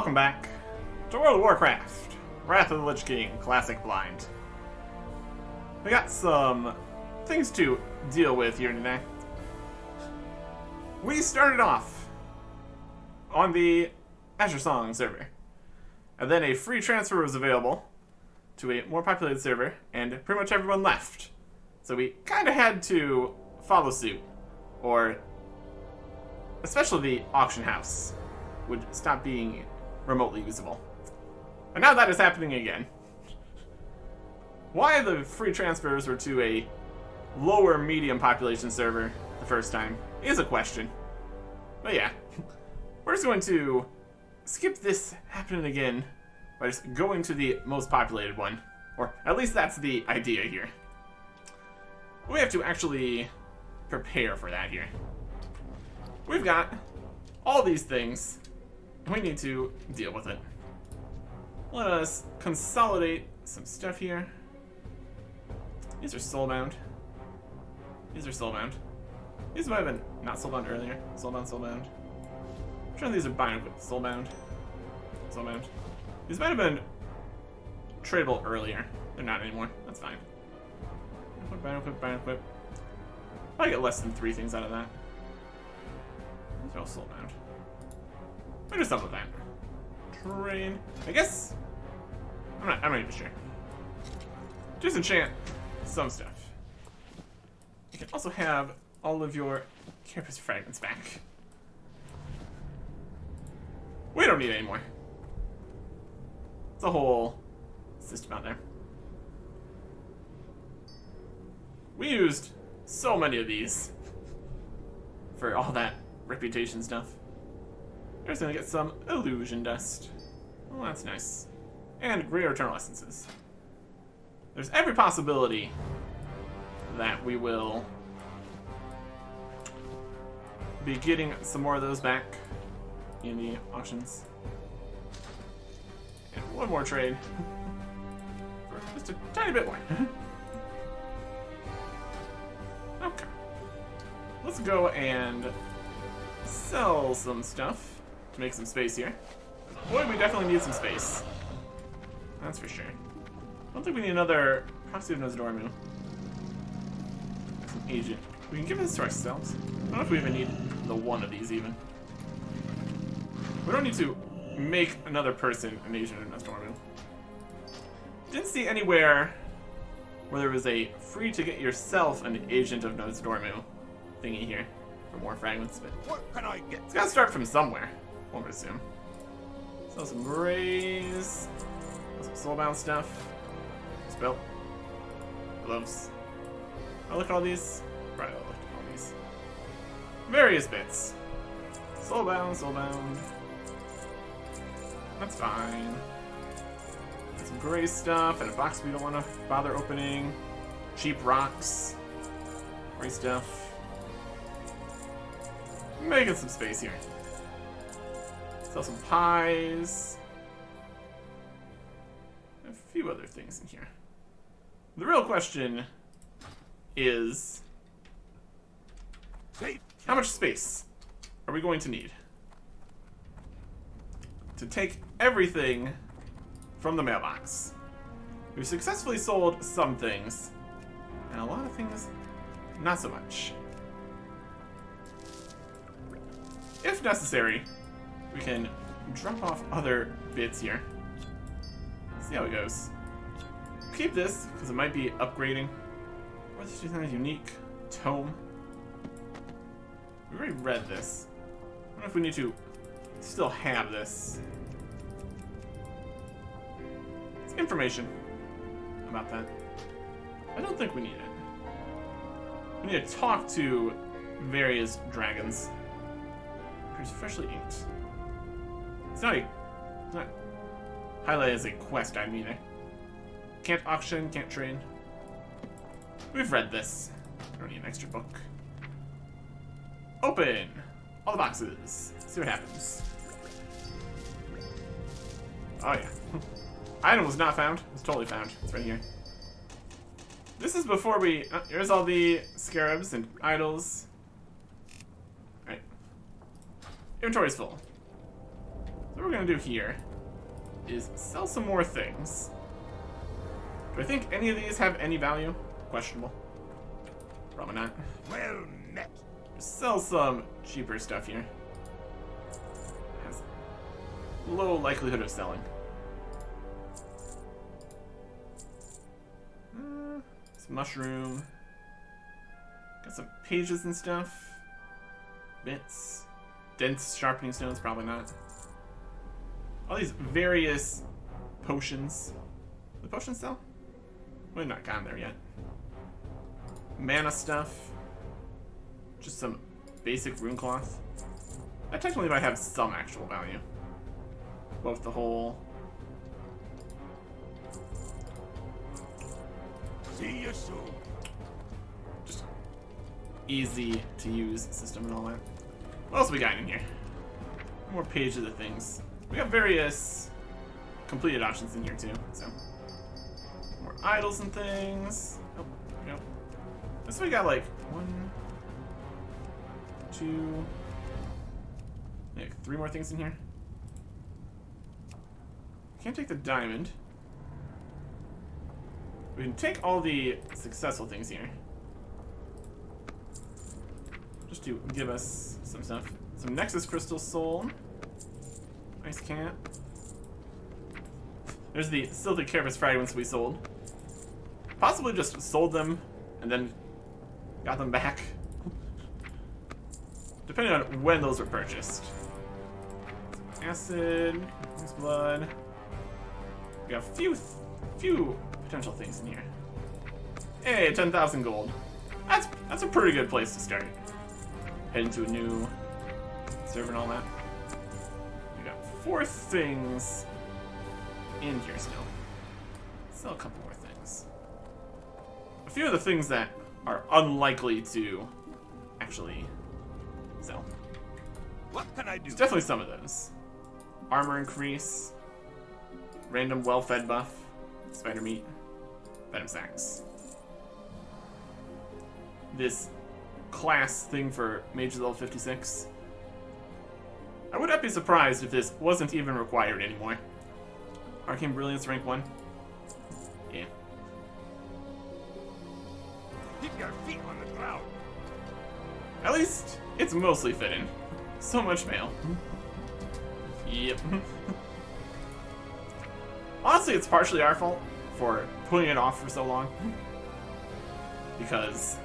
Welcome back to World of Warcraft, Wrath of the Lich King, Classic Blind. We got some things to deal with here today. We started off on the Azure Song server, and then a free transfer was available to a more populated server, and pretty much everyone left. So we kind of had to follow suit, or especially the auction house would stop being remotely usable. And now that is happening again. Why the free transfers were to a lower medium population server the first time is a question. But yeah, we're just going to skip this happening again by just going to the most populated one. Or at least that's the idea here. We have to actually prepare for that here. We've got all these things. We need to deal with it. Let us consolidate some stuff here. These are soulbound. These are soulbound. These might have been not soulbound earlier. Soulbound, soulbound. I'm sure these are bind equipped. Soulbound. Soulbound. These might have been tradable earlier. They're not anymore. That's fine. Bind equip, bind equip. I'll get less than 3 things out of that. These are all soulbound. I'll do something with that. Train. I guess. I'm not even sure. Just enchant some stuff. You can also have all of your carapace fragments back. We don't need any more. It's a whole system out there. We used so many of these for all that reputation stuff. We're just gonna get some illusion dust. Oh, that's nice. And greater eternal essences. There's every possibility that we will be getting some more of those back in the auctions. And one more trade. For just a tiny bit more. Okay. Let's go and sell some stuff to make some space here. Boy, we definitely need some space. That's for sure. I don't think we need another proxy of Nosdormu. An agent. We can give this to ourselves. I don't know if we even need the one of these even. We don't need to make another person an agent of Nosdormu. Didn't see anywhere where there was a free to get yourself an agent of Nosdormu thingy here for more fragments, but what can I get? It's gotta start from somewhere, one would assume. Sell some rays, some soulbound stuff, spell, gloves. I look at all these. Right, I looked at all these. Various bits. Soulbound, soulbound. That's fine. Some gray stuff and a box we don't want to bother opening. Cheap rocks. Gray stuff. Making some space here. Sell some pies. A few other things in here. The real question is, how much space are we going to need to take everything from the mailbox? We've successfully sold some things, and a lot of things not so much. If necessary, we can drop off other bits here. See how it goes. Keep this, because it might be upgrading. Or this is not a unique tome. We already read this. I don't know if we need to still have this. It's information about that. I don't think we need it. We need to talk to various dragons. It's freshly inked. It's not highlighted as a quest item either. Can't auction, can't trade. We've read this. I don't need an extra book. Open all the boxes. See what happens. Oh yeah. Item was not found. It was totally found. It's right here. This is before we... here's all the scarabs and idols. Alright. Inventory's full. So what we're gonna do here is sell some more things. Do I think any of these have any value? Questionable. Probably not. Well met. Just sell some cheaper stuff here. Has low likelihood of selling. Some mushroom. Got some pages and stuff. Bits. Dense sharpening stones, probably not. All these various potions. The potions sell? We've not gotten there yet. Mana stuff. Just some basic rune cloth. That technically might have some actual value. Both the whole. See you soon. Just easy to use system and all that. What else we got in here? More pages of things. We got various completed options in here too, so. More idols and things. Oh, there we go. This we got like 1, 2, like 3 more things in here. Can't take the diamond. We can take all the successful things here. Just to give us some stuff. Some Nexus Crystal Soul. Nice cat. There's the Silty Carapace Fragments we sold. Possibly just sold them and then got them back. Depending on when those were purchased. Some acid, nice blood. We got a few potential things in here. Hey, 10,000 gold. That's a pretty good place to start. Head into a new server and all that. We got 4 things in here still. Still a couple more things. A few of the things that are unlikely to actually sell. What can I do? There's definitely some of those. Armor increase, random well-fed buff, spider meat, venom sacks. This class thing for mages level 56. I would not be surprised if this wasn't even required anymore. Arcane Brilliance rank 1. Yeah. Keep your feet on the ground. At least it's mostly fitting. So much mail. Yep. Honestly, it's partially our fault for putting it off for so long. Because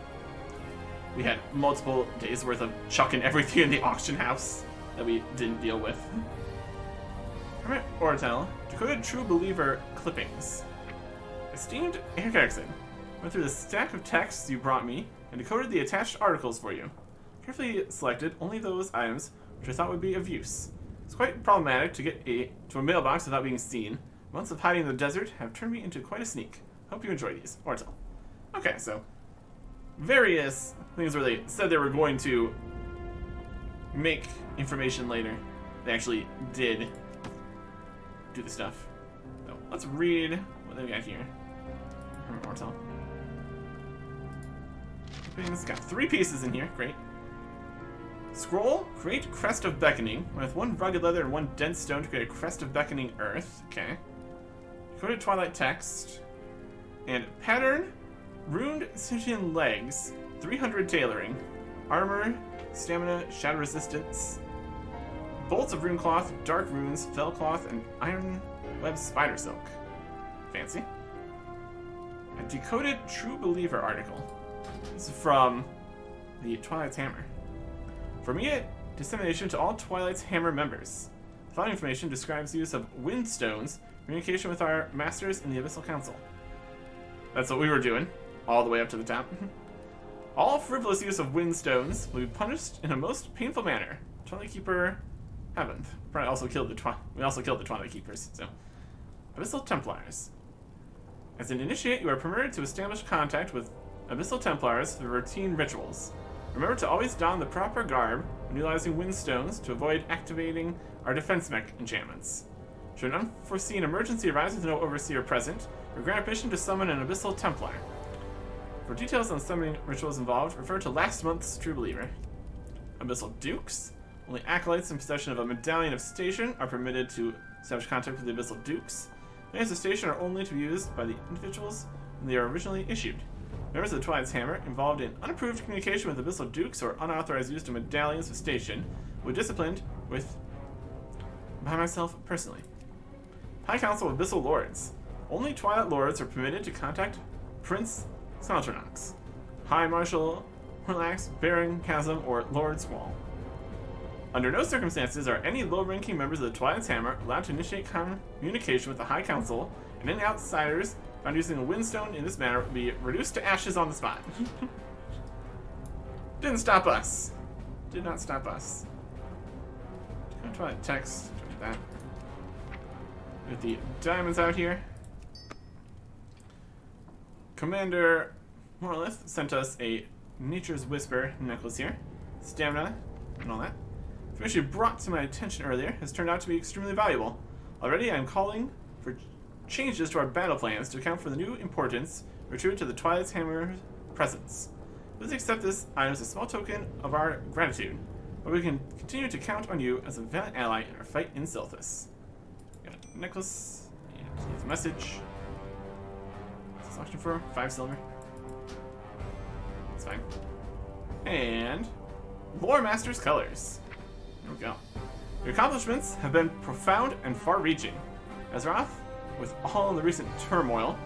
we had multiple days worth of chucking everything in the auction house that we didn't deal with. Hermit Ortel, decoded True Believer clippings. Esteemed Eric Erickson, went through the stack of texts you brought me and decoded the attached articles for you. Carefully selected only those items which I thought would be of use. It's quite problematic to get to a mailbox without being seen. Months of hiding in the desert have turned me into quite a sneak. Hope you enjoy these. Ortel. Okay, so various things where they said they were going to make information later. They actually did do the stuff. So let's read what they got here. Ortel. It's got 3 pieces in here. Great. Scroll, create Crest of Beckoning, with 1 rugged leather and 1 dense stone to create a Crest of Beckoning Earth. Okay. Decoded Twilight Text. And pattern, runed Stygian Legs, 300 tailoring, armor, stamina, shadow resistance, bolts of rune cloth, dark runes, fell cloth, and iron web spider silk. Fancy. A decoded True Believer article. This is from the Twilight's Hammer. For immediate dissemination to all Twilight's Hammer members. The following information describes the use of wind stones, communication with our masters in the Abyssal Council. That's what we were doing, all the way up to the top. All frivolous use of wind stones will be punished in a most painful manner. Twilight Keeper haven't. Probably also killed we also killed the Twilight Keepers, so. Abyssal Templars. As an initiate, you are permitted to establish contact with Abyssal Templars for routine rituals. Remember to always don the proper garb when utilizing wind stones to avoid activating our defense mech enchantments. Should an unforeseen emergency arise with no overseer present, you're granted permission to summon an Abyssal Templar. For details on summoning rituals involved, refer to last month's True Believer. Abyssal Dukes. Only acolytes in possession of a medallion of station are permitted to establish contact with the Abyssal Dukes. Medallions of station are only to be used by the individuals when they are originally issued. Members of the Twilight's Hammer involved in unapproved communication with Abyssal Dukes or unauthorized use of medallions of station were disciplined by myself personally. High Council of Abyssal Lords. Only Twilight Lords are permitted to contact Prince Saltronox, High Marshal Relax, Baron Chasm, or Lord Squall. Under no circumstances are any low-ranking members of the Twilight's Hammer allowed to initiate communication with the High Council, and any outsiders found using a windstone in this manner will be reduced to ashes on the spot. Didn't stop us. Did not stop us. Twilight text. That. With the diamonds out here. Commander Morlith sent us a Nature's Whisper necklace here. Stamina and all that. Information brought to my attention earlier has turned out to be extremely valuable. Already I am calling for changes to our battle plans to account for the new importance attributed to the Twilight's Hammer's presence. Please accept this item as a small token of our gratitude, but we can continue to count on you as a valiant ally in our fight in Silthus. Got a necklace, and his message. What's this auction for? 5 silver. That's fine. And Lore Master's Colors. There we go. Your accomplishments have been profound and far-reaching. Azeroth, with all the recent turmoil,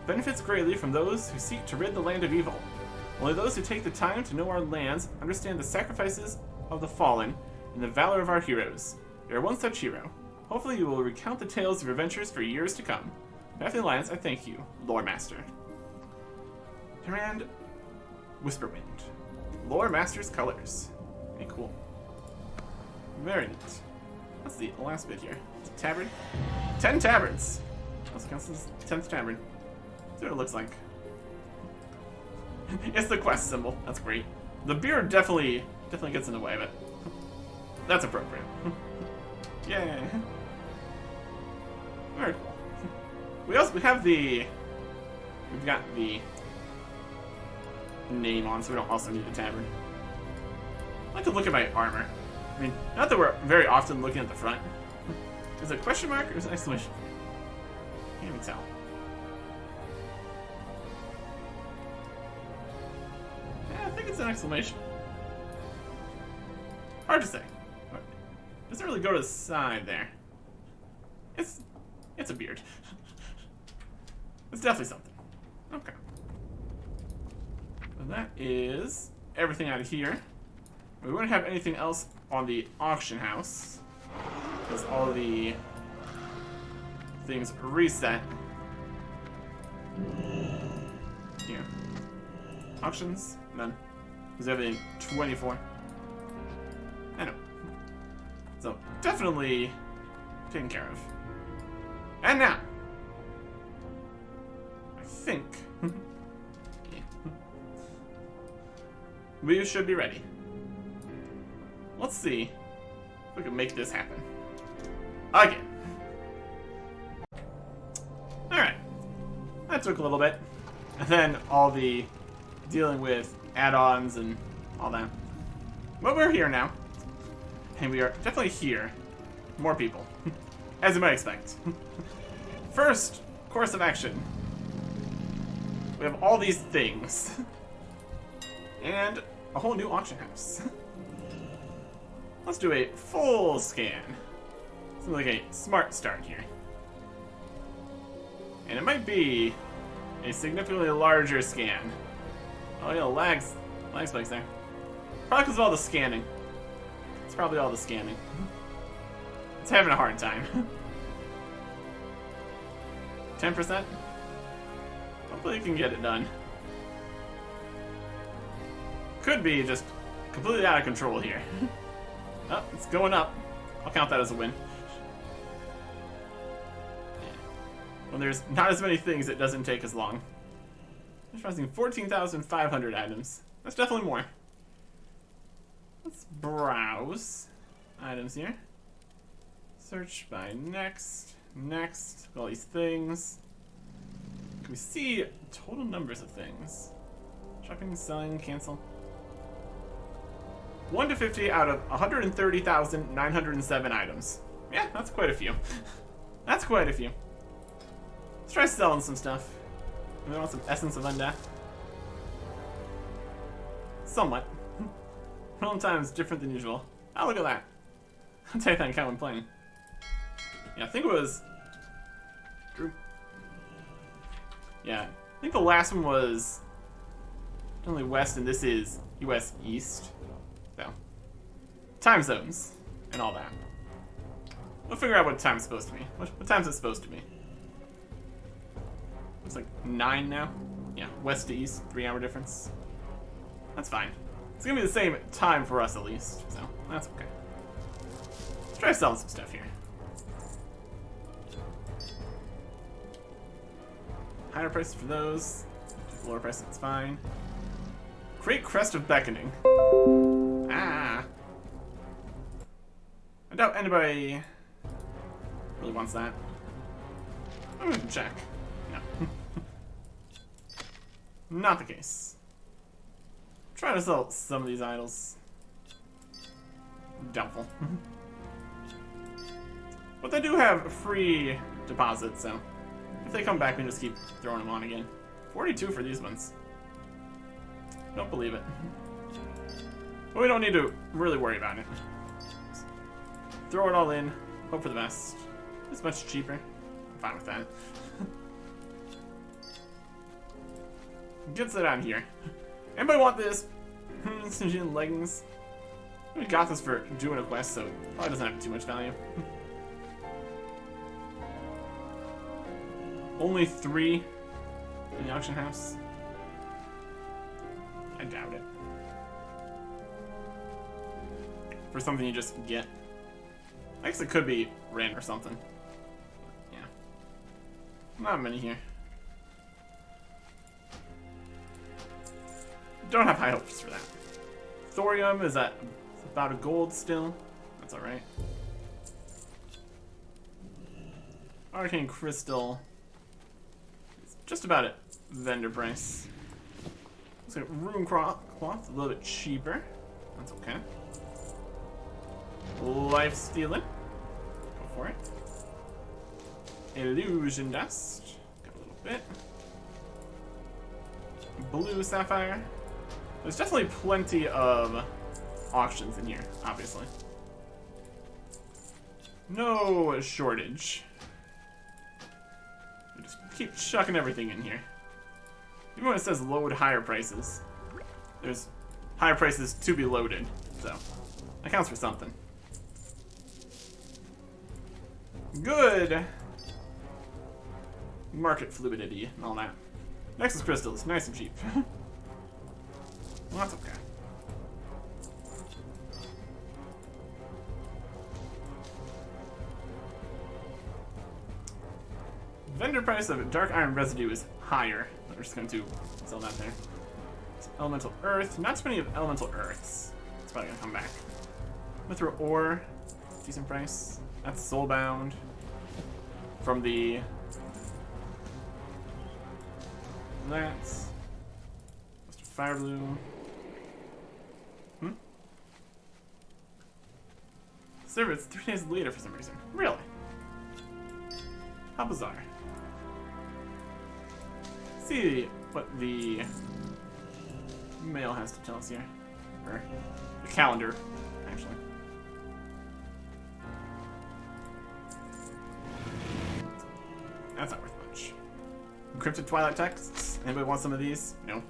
benefits greatly from those who seek to rid the land of evil. Only those who take the time to know our lands understand the sacrifices of the fallen and the valor of our heroes. You are one such hero. Hopefully you will recount the tales of your adventures for years to come. On behalf of the Alliance, I thank you, Lore Master. Durand Whisperwind. Lore Master's Colors. Very cool. Very neat. What's the last bit here? Tavern? 10 taverns! Also counts as 10th tavern. That's what it looks like. It's the quest symbol. That's great. The beard definitely gets in the way of it. That's appropriate. Yay. Very cool. We've got the name on, so we don't also need a tavern. I like to look at my armor. I mean, not that we're very often looking at the front. Is it a question mark or is it an exclamation? Can't even tell. Yeah, I think it's an exclamation. Hard to say. It doesn't really go to the side there. It's a beard. It's definitely something. Okay. So that is everything out of here. We won't have anything else on the auction house because all the things reset. Here. Auctions? None. Is everything 24? I know. So definitely taken care of. And now, I think we should be ready. Let's see if we can make this happen. Again. Alright. That took a little bit. And then all the dealing with add-ons and all that. But we're here now. And we are definitely here. More people. As you might expect. First course of action. We have all these things. And a whole new auction house. Let's do a full scan. Seems like a smart start here. And it might be a significantly larger scan. Oh yeah, lag spikes there. Probably because of all the scanning. It's probably all the scanning. It's having a hard time. 10%? Hopefully you can get it done. Could be just completely out of control here. Oh, it's going up. I'll count that as a win. When there's not as many things, it doesn't take as long. I'm processing 14,500 items. That's definitely more. Let's browse items here. Search by next. All these things. Can we see total numbers of things? Shopping, selling, cancel. 1 to 50 out of 130,907 items. Yeah, that's quite a few. That's quite a few. Let's try selling some stuff. We want some Essence of Undeath. Somewhat. Rolling time's different than usual. Oh, look at that. I'll tell you that count when playing. Yeah, I think it was... Drew. Yeah, I think the last one was... only West, and this is US East. So, time zones and all that. We'll figure out what time's supposed to be. What time's it supposed to be? It's like 9 now. Yeah, West to East, 3-hour difference. That's fine. It's gonna be the same time for us at least, so that's okay. Let's try selling some stuff here. Higher prices for those. Lower prices, it's fine. Great Crest of Beckoning. Ah. I doubt anybody really wants that. I'm gonna check. No. Not the case. Try to sell some of these idols. Doubtful. But they do have free deposits, so if they come back, we can just keep throwing them on again. 42 for these ones. Don't believe it. But we don't need to really worry about it. Just throw it all in, hope for the best. It's much cheaper. I'm fine with that. Gets it on here. Anybody want this? Sinjin leggings. We got this for doing a quest, so it probably doesn't have too much value. Only 3 in the auction house. I doubt it. For something you just get. I guess it could be rent or something. Yeah. Not many here. Don't have high hopes for that. Thorium is at about a gold still. That's alright. Arcane Crystal. It's just about at vendor price. Looks like Rune Cloth, a little bit cheaper. That's okay. Life Stealing. Go for it. Illusion Dust. Got a little bit. Blue Sapphire. There's definitely plenty of auctions in here, obviously. No shortage. We just keep chucking everything in here. Even when it says load higher prices, there's higher prices to be loaded, so that counts for something. Good market fluidity and all that. Nexus Crystal is nice and cheap. Well, that's okay. Vendor price of Dark Iron Residue is higher. We're just going to sell that there. So Elemental Earth. Not too many of Elemental Earths. It's probably going to come back. Mithril Ore. Decent price. That's Soulbound. From the... That's... Fire Blue. Server, it's 3 days later for some reason. Really? How bizarre. See what the mail has to tell us here. Or the calendar, actually. That's not worth much. Encrypted Twilight Texts. Anybody want some of these? No.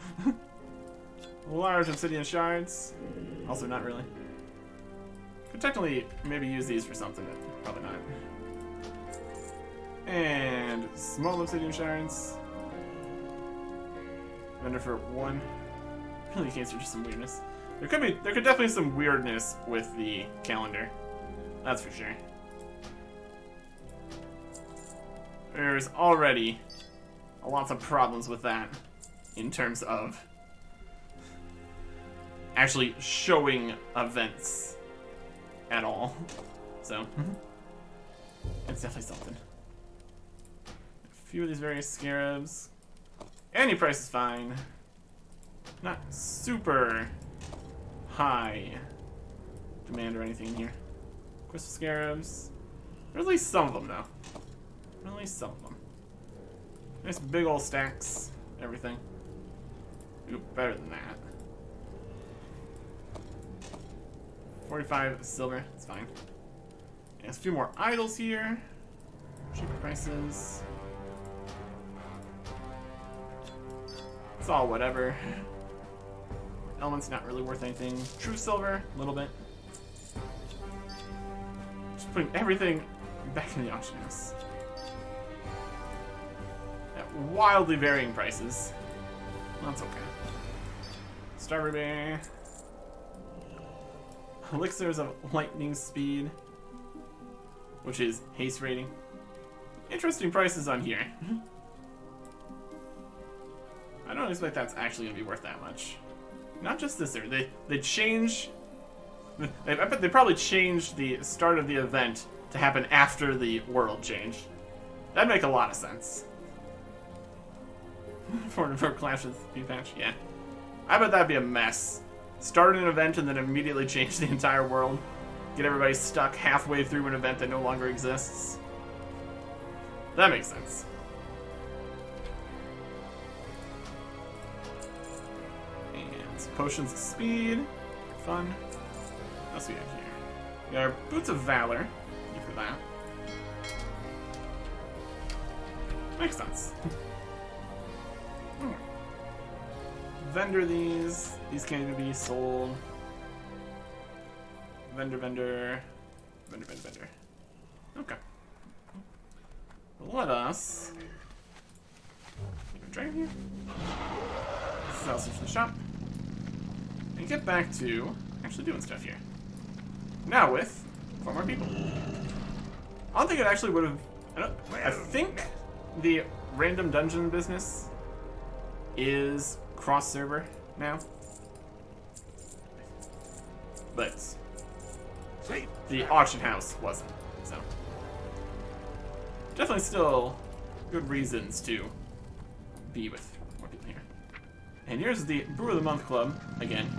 Large Obsidian Shards. Also not really. Could technically maybe use these for something, but probably not. And small Obsidian Shards. Vendor for 1. Really can't see just some weirdness. There could definitely be some weirdness with the calendar. That's for sure. There's already lots of problems with that in terms of actually showing events at all. So, it's definitely something. A few of these various scarabs. Any price is fine. Not super high demand or anything here. Crystal scarabs. There's at least some of them, though. At least some of them. Nice big old stacks. Everything. Ooh, better than that. 45 silver. It's fine. Yeah, a few more idols here. Cheaper prices. It's all whatever. Element's not really worth anything. True silver, a little bit. Just putting everything back in the auction house. At wildly varying prices. That's okay. Star Ruby. Elixirs of lightning speed, which is haste rating. Interesting prices on here. I don't expect that's actually gonna be worth that much. Not just this year. They change. I bet they probably changed the start of the event to happen after the world changed. That'd make a lot of sense. for Clash with Speed Patch, yeah. I bet that'd be a mess. Start an event and then immediately change the entire world. Get everybody stuck halfway through an event that no longer exists. That makes sense. And some potions of speed. Fun. What else we have here? We got our Boots of Valor. Thank you for that. Makes sense. Vendor these. These can't even be sold. Vendor. Okay. Let us. Dragon here. Sell some to the shop. And get back to actually doing stuff here. Now with 4 more people. I don't think it actually would have. I think the random dungeon business is cross-server now. But the auction house wasn't, so definitely still good reasons to be with more people here. And here's the Brew of the Month Club again.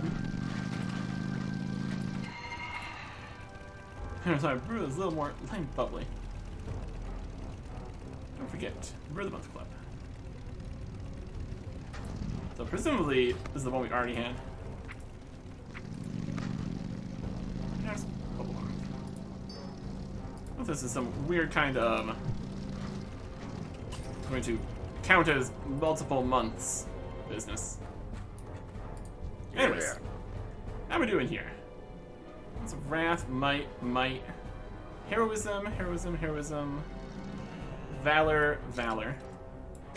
Sorry, Brew is a little more light and bubbly. Don't forget, Brew of the Month Club. So presumably this is the one we already had. Yes, bubble on. Well, this is some weird kind of going to count as multiple months business. Anyways, how we doing here? It's Wrath, Might, Heroism, Valor.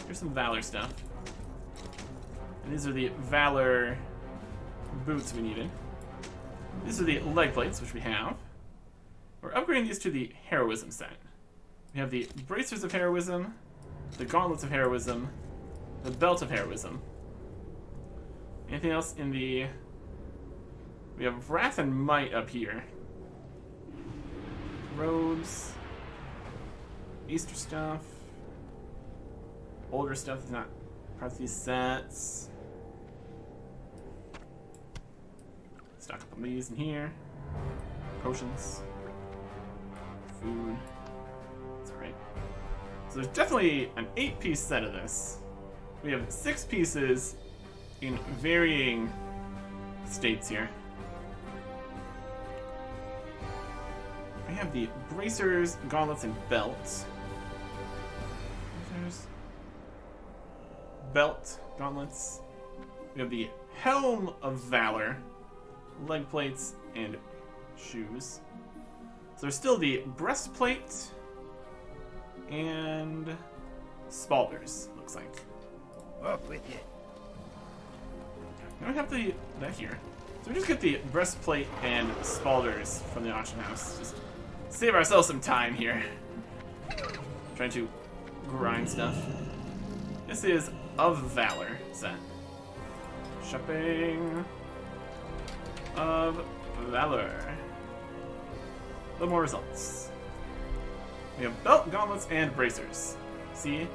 Here's some Valor stuff. And these are the Valor boots we needed. These are the leg plates, which we have. We're upgrading these to the Heroism set. We have the Bracers of Heroism, the Gauntlets of Heroism, the Belt of Heroism. Anything else in the... We have Wrath and Might up here. Robes. Easter stuff. Older stuff is not part of these sets. Stock up on these in here. Potions. Food. That's alright. So there's definitely an 8-piece set of this. We have 6 pieces in varying states here. We have the bracers, gauntlets, and belts. Bracers, belt, gauntlets. We have the helm of valor, leg plates, and shoes. So there's still the breastplate and spalders, looks like. Up with it. I don't have that here. So we just get the breastplate and spalders from the auction house. Just save ourselves some time here. Trying to grind stuff. This is of Valor set. Shopping of Valor. A little more results. We have belt, gauntlets, and bracers. See?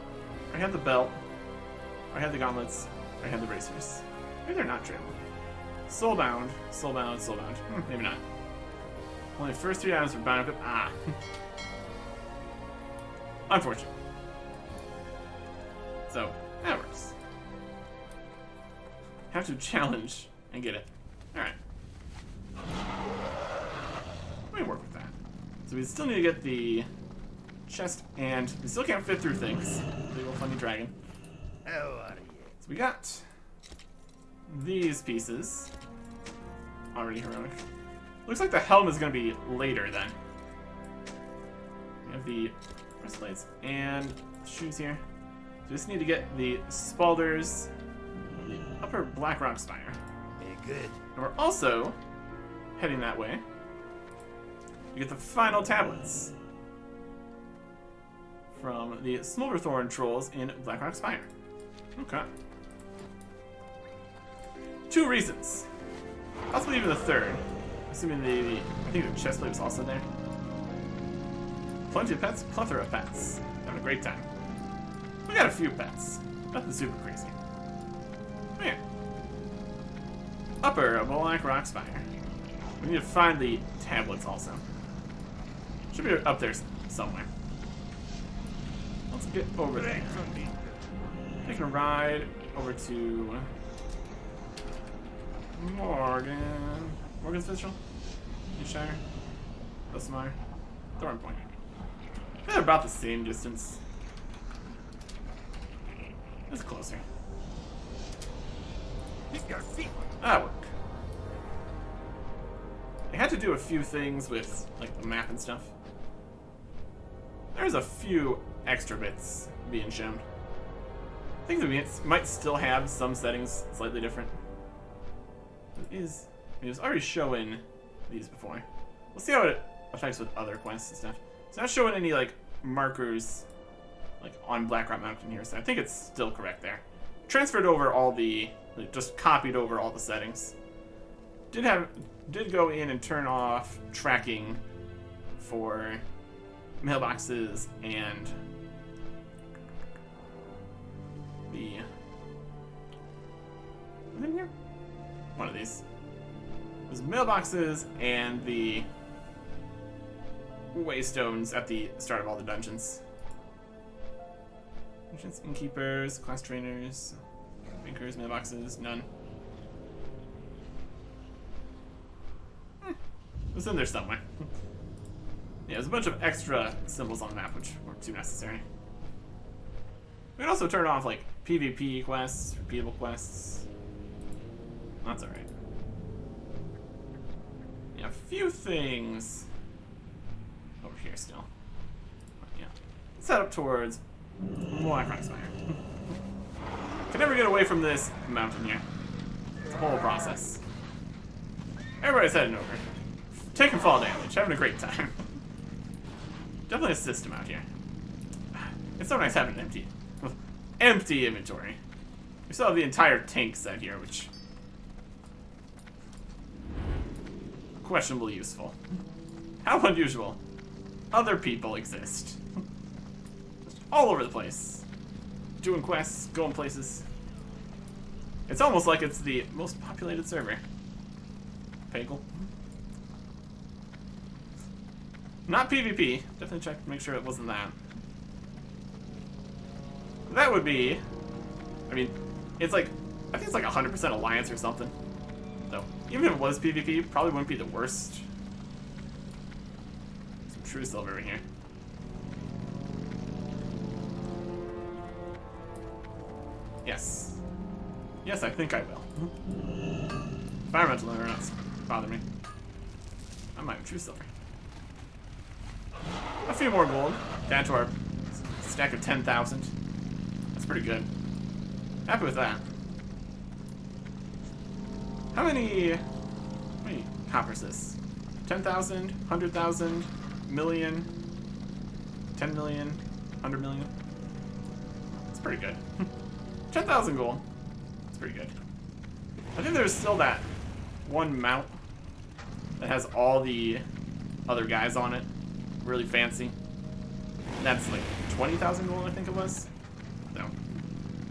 I have the belt. I have the gauntlets. I have the bracers. Maybe they're not trailed. Soulbound. Maybe not. Only first 3 items for bound equip. Ah. Unfortunate. So, that works. Have to challenge and get it. Alright. Let me work with that. So we still need to get the chest, and we still can't fit through things. Big old funny dragon. How are you? So we got these pieces. Already heroic. Looks like the helm is going to be later then. We have the breastplates and shoes here. So we just need to get the Spalders, the upper Blackrock Spire. Very good. And we're also heading that way. We get the final tablets from the Smolderthorn trolls in Blackrock Spire. Okay. 2 reasons. Possibly even the 3rd. Assuming I think the chestplate was also there. Plenty of pets, plethora of pets. Having a great time. We got a few pets. Nothing super crazy. Oh, yeah. Upper Blackrock Spire. We need to find the tablets also. Should be up there somewhere. Let's get over there. Taking a ride over to Morgan's Vigil, Newshire, Besmar, Thorn Point. They're about the same distance. It's closer. Your feet. That'll work. I had to do a few things with like the map and stuff. There's a few extra bits being shown. I think we might still have some settings slightly different. It was already showing these before. We'll see how it affects with other quests and stuff. It's not showing any like markers like on Blackrock Mountain here, so I think it's still correct there. Transferred over all the, like, just copied over all the settings. Did go in and turn off tracking for mailboxes and the... Is it in here? One of these. There's mailboxes and the waystones at the start of all the dungeons. Dungeons, innkeepers, class trainers, bankers, mailboxes, none. It's in there somewhere. Yeah, there's a bunch of extra symbols on the map which weren't too necessary. We can also turn off like PvP quests, repeatable quests. That's alright. Yeah, a few things over here still. Yeah. Let's head up towards Blackrock Spire. Can never get away from this mountain here. It's a whole process. Everybody's heading over. Taking fall damage, having a great time. Definitely a system out here. It's so nice having an empty inventory. We still have the entire tank set here, which questionably useful. How unusual. Other people exist. All over the place. Doing quests, going places. It's almost like it's the most populated server. Pagel. Not PvP. Definitely check to make sure it wasn't that. That would be... I mean, it's like... I think it's like 100% alliance or something. So, even if it was PvP, probably wouldn't be the worst. Some true silver in here. Yes. Yes, I think I will. Environmental are not bother me. I might have true silver. A few more gold. Down to our stack of 10,000. That's pretty good. Happy with that. How many coppers is this? 10,000, 100,000, million, 10 million, 100 million? That's pretty good. 10,000 gold. That's pretty good. I think there's still that one mount that has all the other guys on it. Really fancy. That's like 20,000 gold, I think it was. So,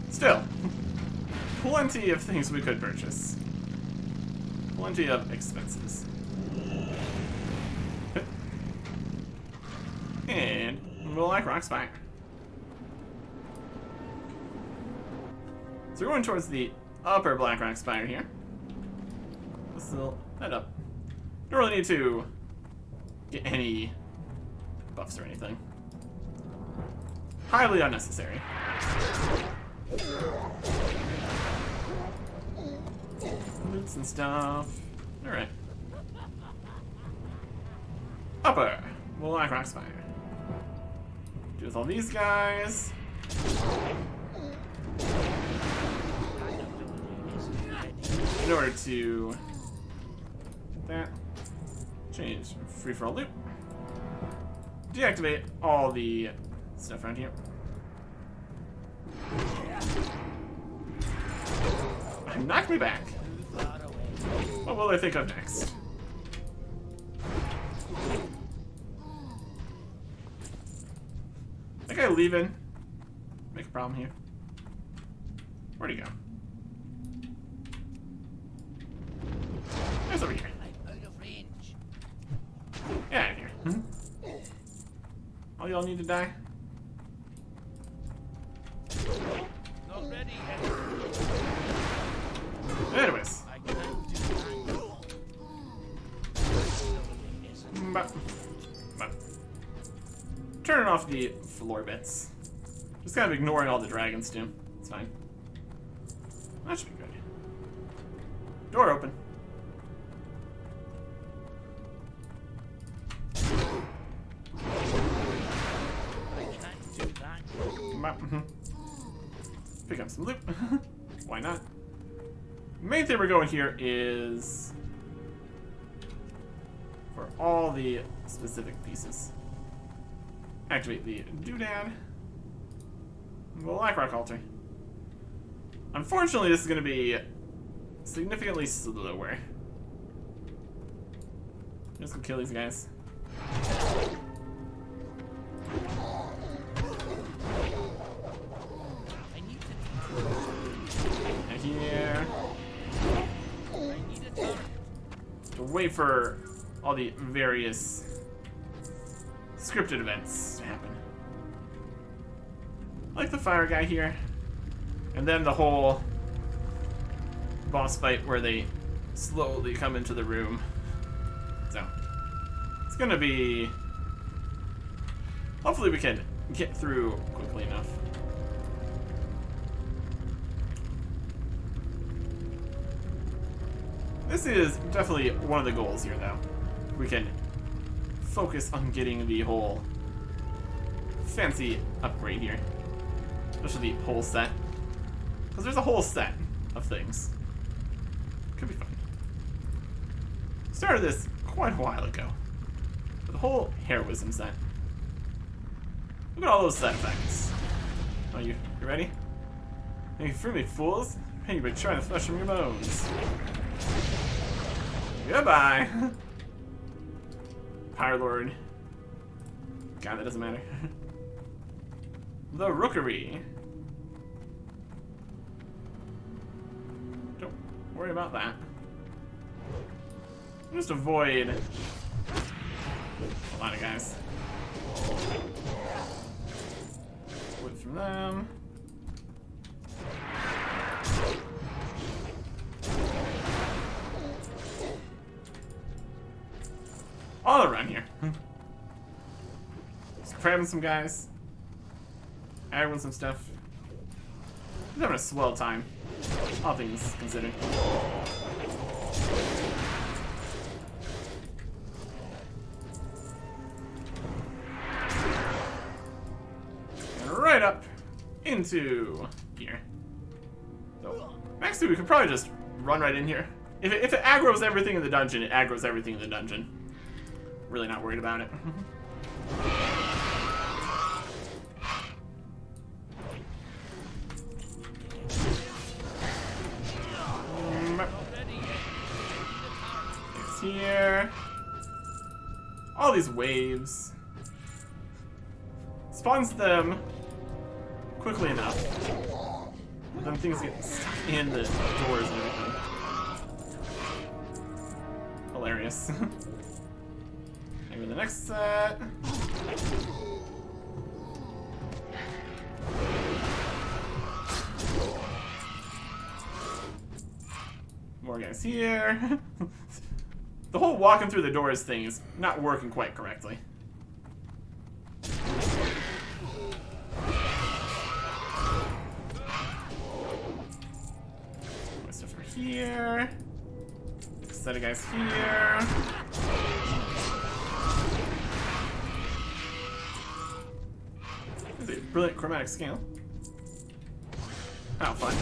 still, plenty of things we could purchase. Plenty of expenses. WotLK Rock Spire. So we're going towards the upper Black Rock Spire here. Let's head up. Don't really need to get any buffs or anything. Highly unnecessary. Loots and stuff. Alright. Upper WotLK Rock Spire. Do with all these guys. In order to get that, change free-for-all loop. Deactivate all the stuff around here. Knock me back. What will I think of next? That guy leaving. Make a problem here. Where'd he go? He's over here. I'm out of range. Get out of here. All y'all need to die? Not ready. Anyways. I can't do Turning off the floor bits. Just kind of ignoring all the dragons too. It's fine. That should be good. Door open. I can't do that. Pick up some loot. Why not? Main thing we're going here is for all the specific pieces. Activate the doodad. WotLK Rock Altar. Unfortunately, this is going to be significantly slower. Just gonna kill these guys. I need to. And here. I need a turret. To wait for all the various scripted events to happen. Like the fire guy here. And then the whole boss fight where they slowly come into the room. So, it's gonna be... Hopefully we can get through quickly enough. This is definitely one of the goals here, though. We can focus on getting the whole fancy upgrade here. Especially the whole set. Because there's a whole set of things. Could be fun. Started this quite a while ago. With the whole heroism set. Look at all those set effects. Oh, you ready? You free me, fools? Hey, you've been trying the flesh from your bones. Goodbye! Pyre Lord. God, that doesn't matter. The Rookery. Don't worry about that. Just avoid a lot of guys. Split from them. All around here. Just crabbing some guys. Aggroing some stuff. Just having a swell time. All things considered. And right up into here. So, next we could probably just run right in here. If it aggroes everything in the dungeon, it aggroes everything in the dungeon. Really not worried about it. It's here. All these waves. Spawns them quickly enough. But then things get stuck in the doors and everything. Hilarious. Maybe the next set. more guys here. The whole walking through the doors thing is not working quite correctly. More stuff over here. Set of guys here. There's a brilliant chromatic scale. Oh, fun.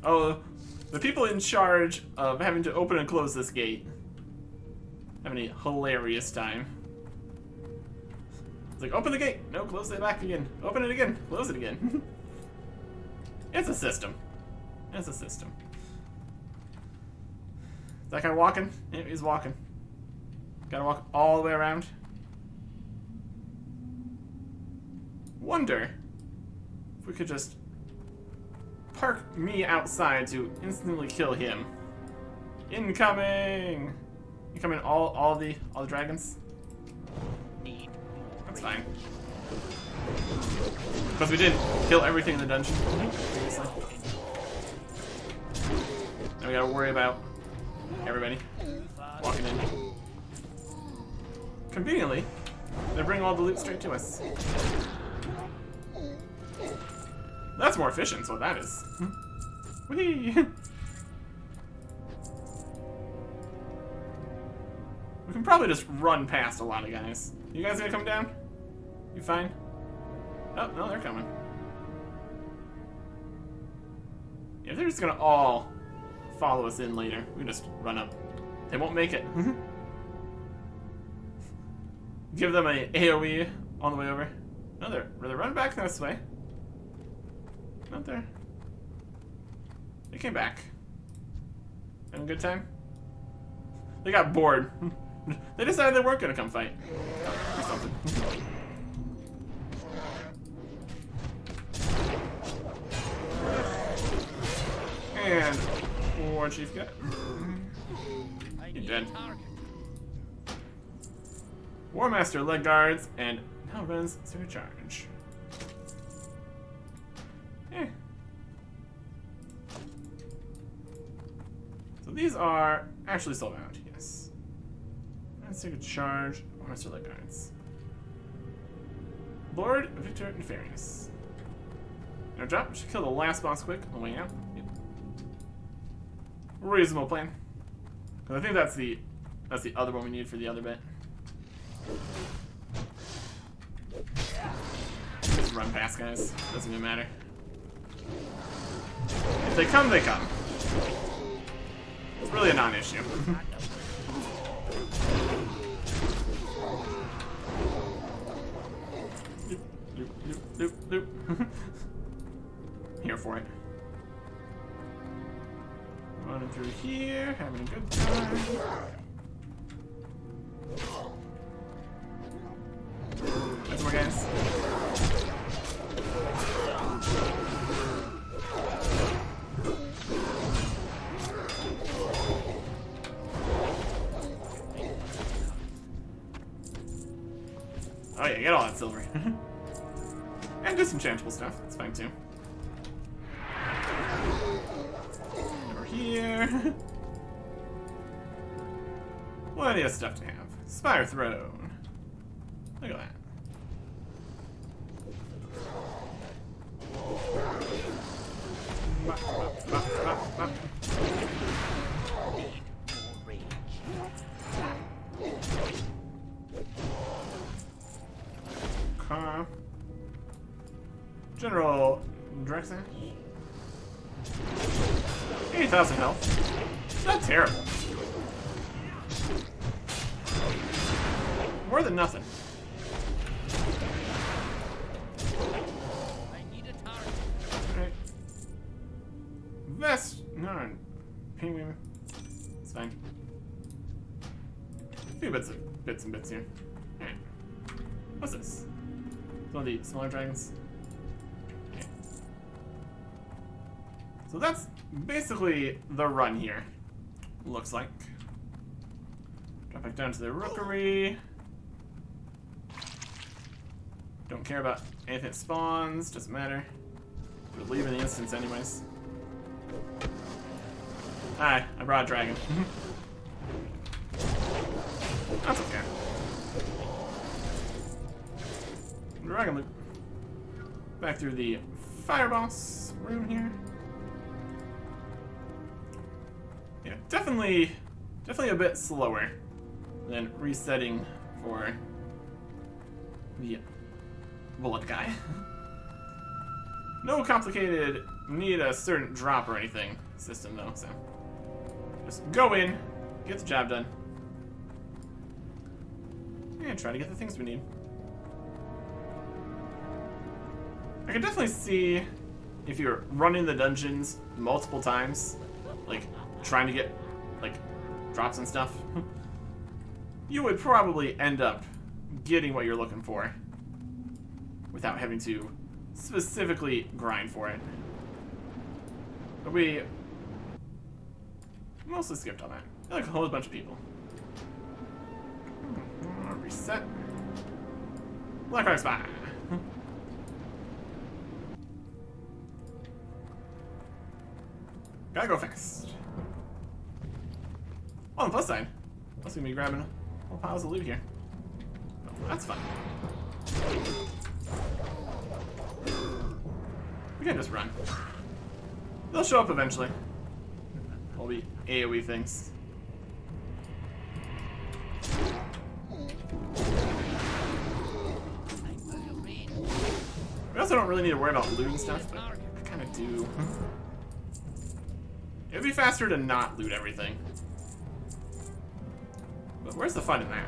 Oh, the people in charge of having to open and close this gate having a hilarious time. It's like, open the gate. No, close it back again. Open it again. Close it again. It's a system. It's a system. Is that guy walking? Yeah, he's walking. Gotta walk all the way around. Wonder if we could just park me outside to instantly kill him. Incoming! Incoming all the dragons? That's fine. Because we didn't kill everything in the dungeon previously. Now we gotta worry about everybody walking in. Conveniently, they bring all the loot straight to us. That's more efficient, so that is. Whee! We can probably just run past a lot of guys. You guys gonna come down? You fine? Oh, no, they're coming. Yeah, they're just gonna all follow us in later. We can just run up. They won't make it. Give them a AoE on the way over. No, they're running back this way. Not there. They came back. Having a good time? They got bored. They decided they weren't gonna come fight. Or something. And War Chief got. You're dead. War Master leg guards and now runs supercharge. Eh. So these are actually sold out, yes. Let's take a charge. War Master leg guards. Lord Victor Nefarious. No drop. Should kill the last boss quick on the way out. Yep. Reasonable plan. Because I think that's the other one we need for the other bit. Just run past, guys. Doesn't even matter. If they come, they come. It's really a non-issue. Loop. Here for it. Running through here, having a good time. There's more guys. Oh yeah, get all that silver. And disenchantable stuff, that's fine too. Over here. Plenty of stuff to have. Spire Throne. Look at that. General Drexash. 80,000 health. It's not terrible. More than nothing. I need a target. Alright. Vest. No. Penguin. It's fine. A few bits and bits here. Alright. What's this? It's one of the smaller dragons. Okay. So that's basically the run here. Looks like. Drop back down to the rookery. Don't care about anything that spawns. Doesn't matter. We're leaving the instance anyways. Hi, I brought a dragon. That's okay. Dragon loop. Back through the fireboss room here. Yeah, definitely a bit slower than resetting for the bullet guy. No complicated need a certain drop or anything system though, so just go in, get the job done, and try to get the things we need. I can definitely see if you're running the dungeons multiple times, like trying to get like drops and stuff, you would probably end up getting what you're looking for without having to specifically grind for it. But we mostly skipped on that. Like a whole bunch of people. Reset. Black spot. Gotta go fast. On the plus side, I'm gonna be grabbing whole piles of loot here. But that's fine. We can just run. They'll show up eventually. Will be AoE things. We also don't really need to worry about loot and stuff, but I kind of do. It'd be faster to not loot everything. But where's the fun in that?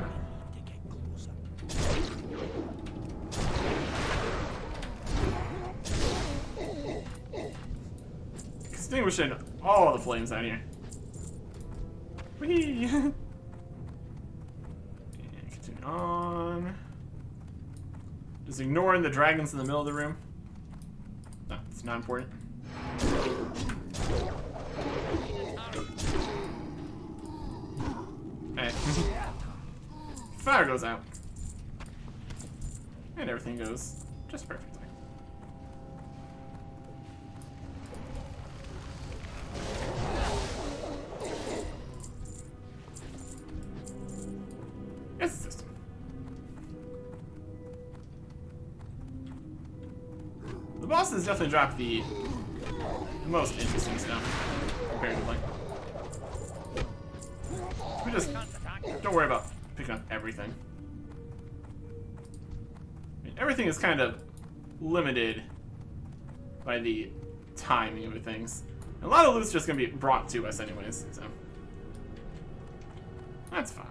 Extinguishing all the flames out here. Whee! And continue on. Just ignoring the dragons in the middle of the room. No, it's not important. Hey. Fire goes out. And everything goes just perfectly. It's the system. The bosses definitely drop the most interesting stuff, comparatively. We just don't worry about picking up everything. I mean, everything is kind of limited by the timing of things. And a lot of loot's just going to be brought to us anyways, so that's fine.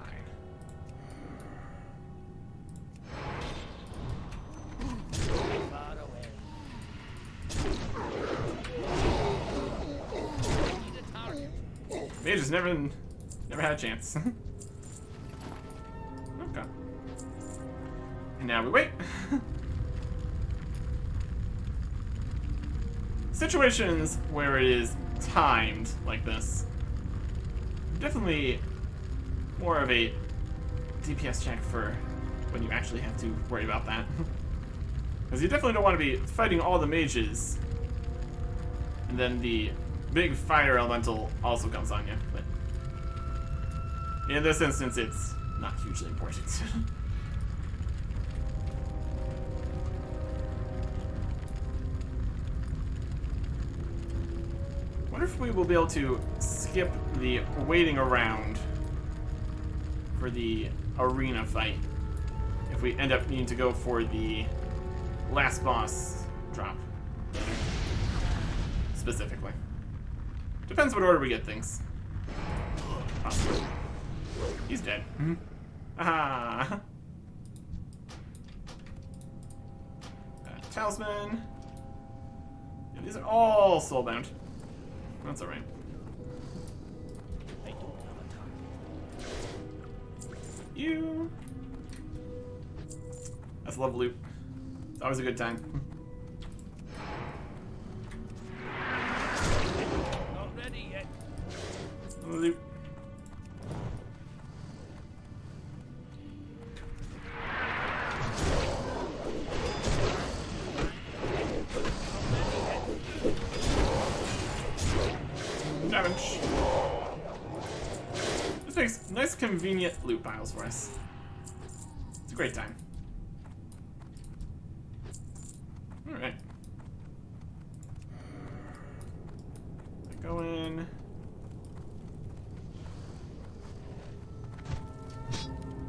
Mage has never had a chance. Okay. And now we wait. Situations where it is timed like this, definitely more of a DPS check for when you actually have to worry about that. Because you definitely don't want to be fighting all the mages, and then the big fire elemental also comes on you. But in this instance, it's not hugely important. Wonder if we will be able to skip the waiting around for the arena fight if we end up needing to go for the last boss drop specifically. Depends what order we get things. Possibly. He's dead. Ah. Talisman. Yeah, these are all soulbound. That's alright. You. That's a level loop. It's always a good time. Not ready yet. Loop. damage. This makes nice, convenient loot piles for us. It's a great time. Alright. Go in.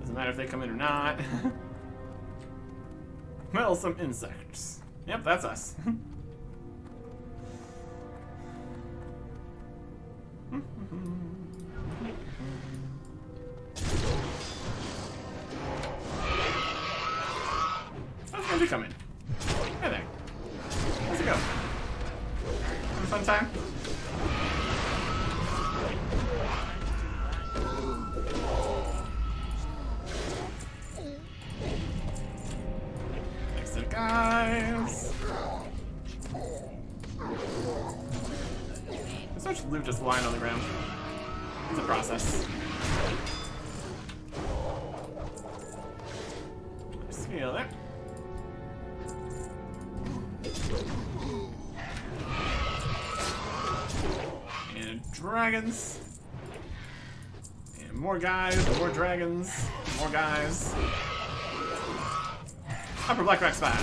Doesn't matter if they come in or not. Well, some insects. Yep, that's us. How's Andy coming? Hey there. How's it go? Having a fun time? Thanks to the guys. There's so much loot just lying on the ground. It's a process. Scale there. And dragons. And more guys, more dragons, more guys. Upper Blackback spot.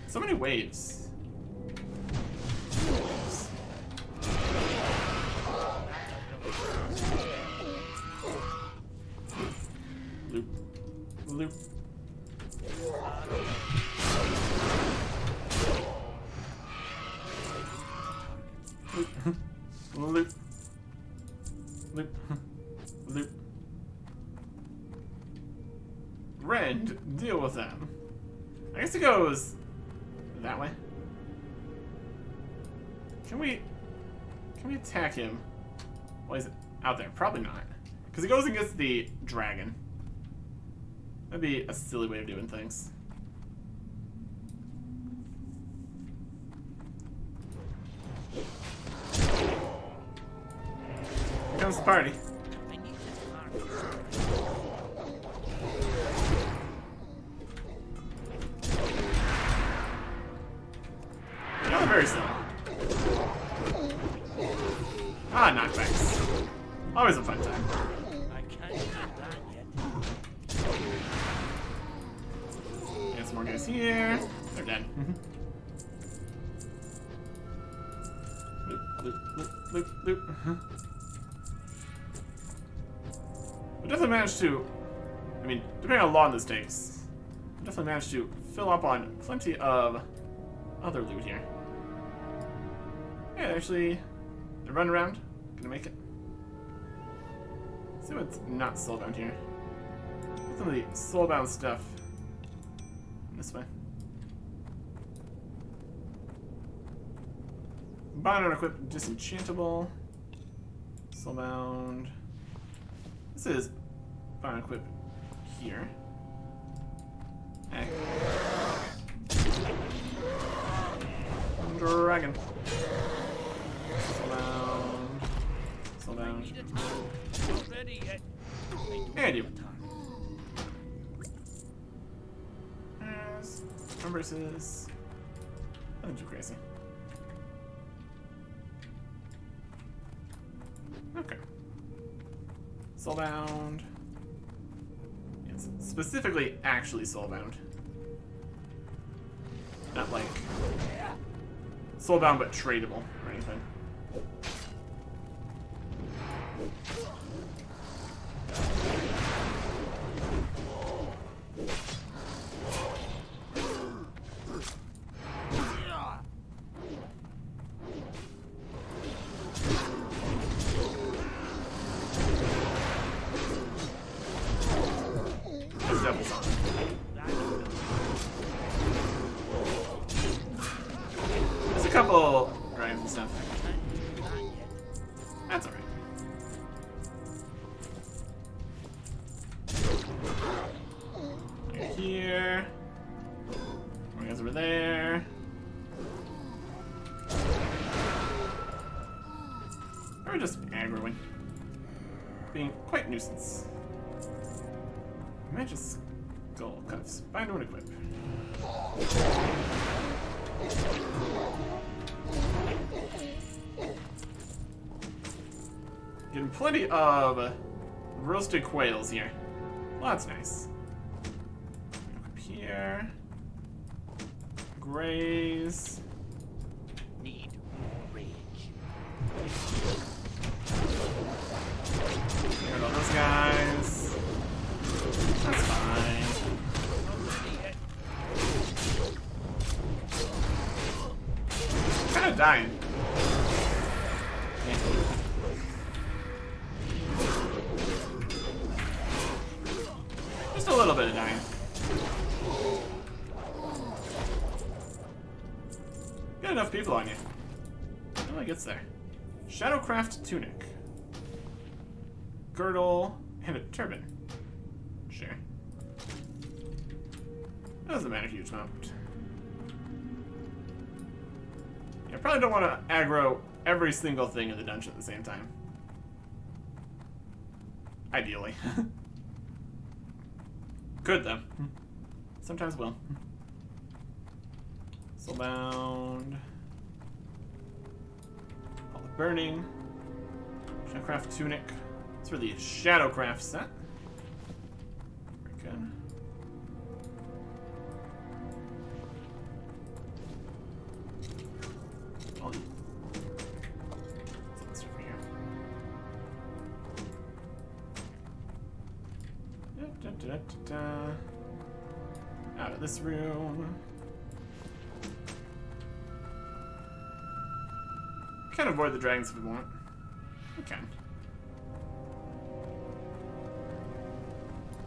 So many waves. Loop. Loop. Loop. Loop. Loop. Rend, deal with them. I guess it goes that way. Can we attack him while he's out there? Probably not. Because he goes against the dragon. That'd be a silly way of doing things. Here comes the party. I need to target. Not very slow. Ah, knockbacks. Always a fun time. I can't do that yet. Get some more guys here. They're dead. Loop, loop, loop, loop, loop. We definitely managed to, I mean, depending on how long this takes, we definitely managed to fill up on plenty of other loot here. Yeah, actually, they're running around. Gonna make it. Let's see what's not soulbound here. Get some of the soulbound stuff this way. Bind on equip disenchantable. Soulbound. This is bind on equip here. Heck. Dragon. Soulbound. I Soulbound. need a target. Not ready yet. And you. Yes. Versus. Nothing too crazy. Okay. Soulbound. It's specifically actually soulbound. Not like soulbound but tradable or anything. There's devils on it. There's a couple dragons and stuff. That's alright. Right here. More guys over there. Or just aggroing. Being quite nuisance. Magic skull cuffs. Bind to an equip. Getting plenty of roasted quails here. Well, that's nice. Up here. Graze. Need more rage. Get all those guys. That's fine. Not ready yet. Kind of dying. Just a little bit of dying. Got enough people on you. How it gets there? Shadowcraft tunic, girdle, and a turban. Sure. Doesn't matter a huge amount. I probably don't want to aggro every single thing in the dungeon at the same time. Ideally. Could though. Sometimes will. Soulbound. All the burning. Shadowcraft tunic. It's for the Shadowcraft set. Very good. What's over here? Out of this room. We can avoid the dragons if we want. We can.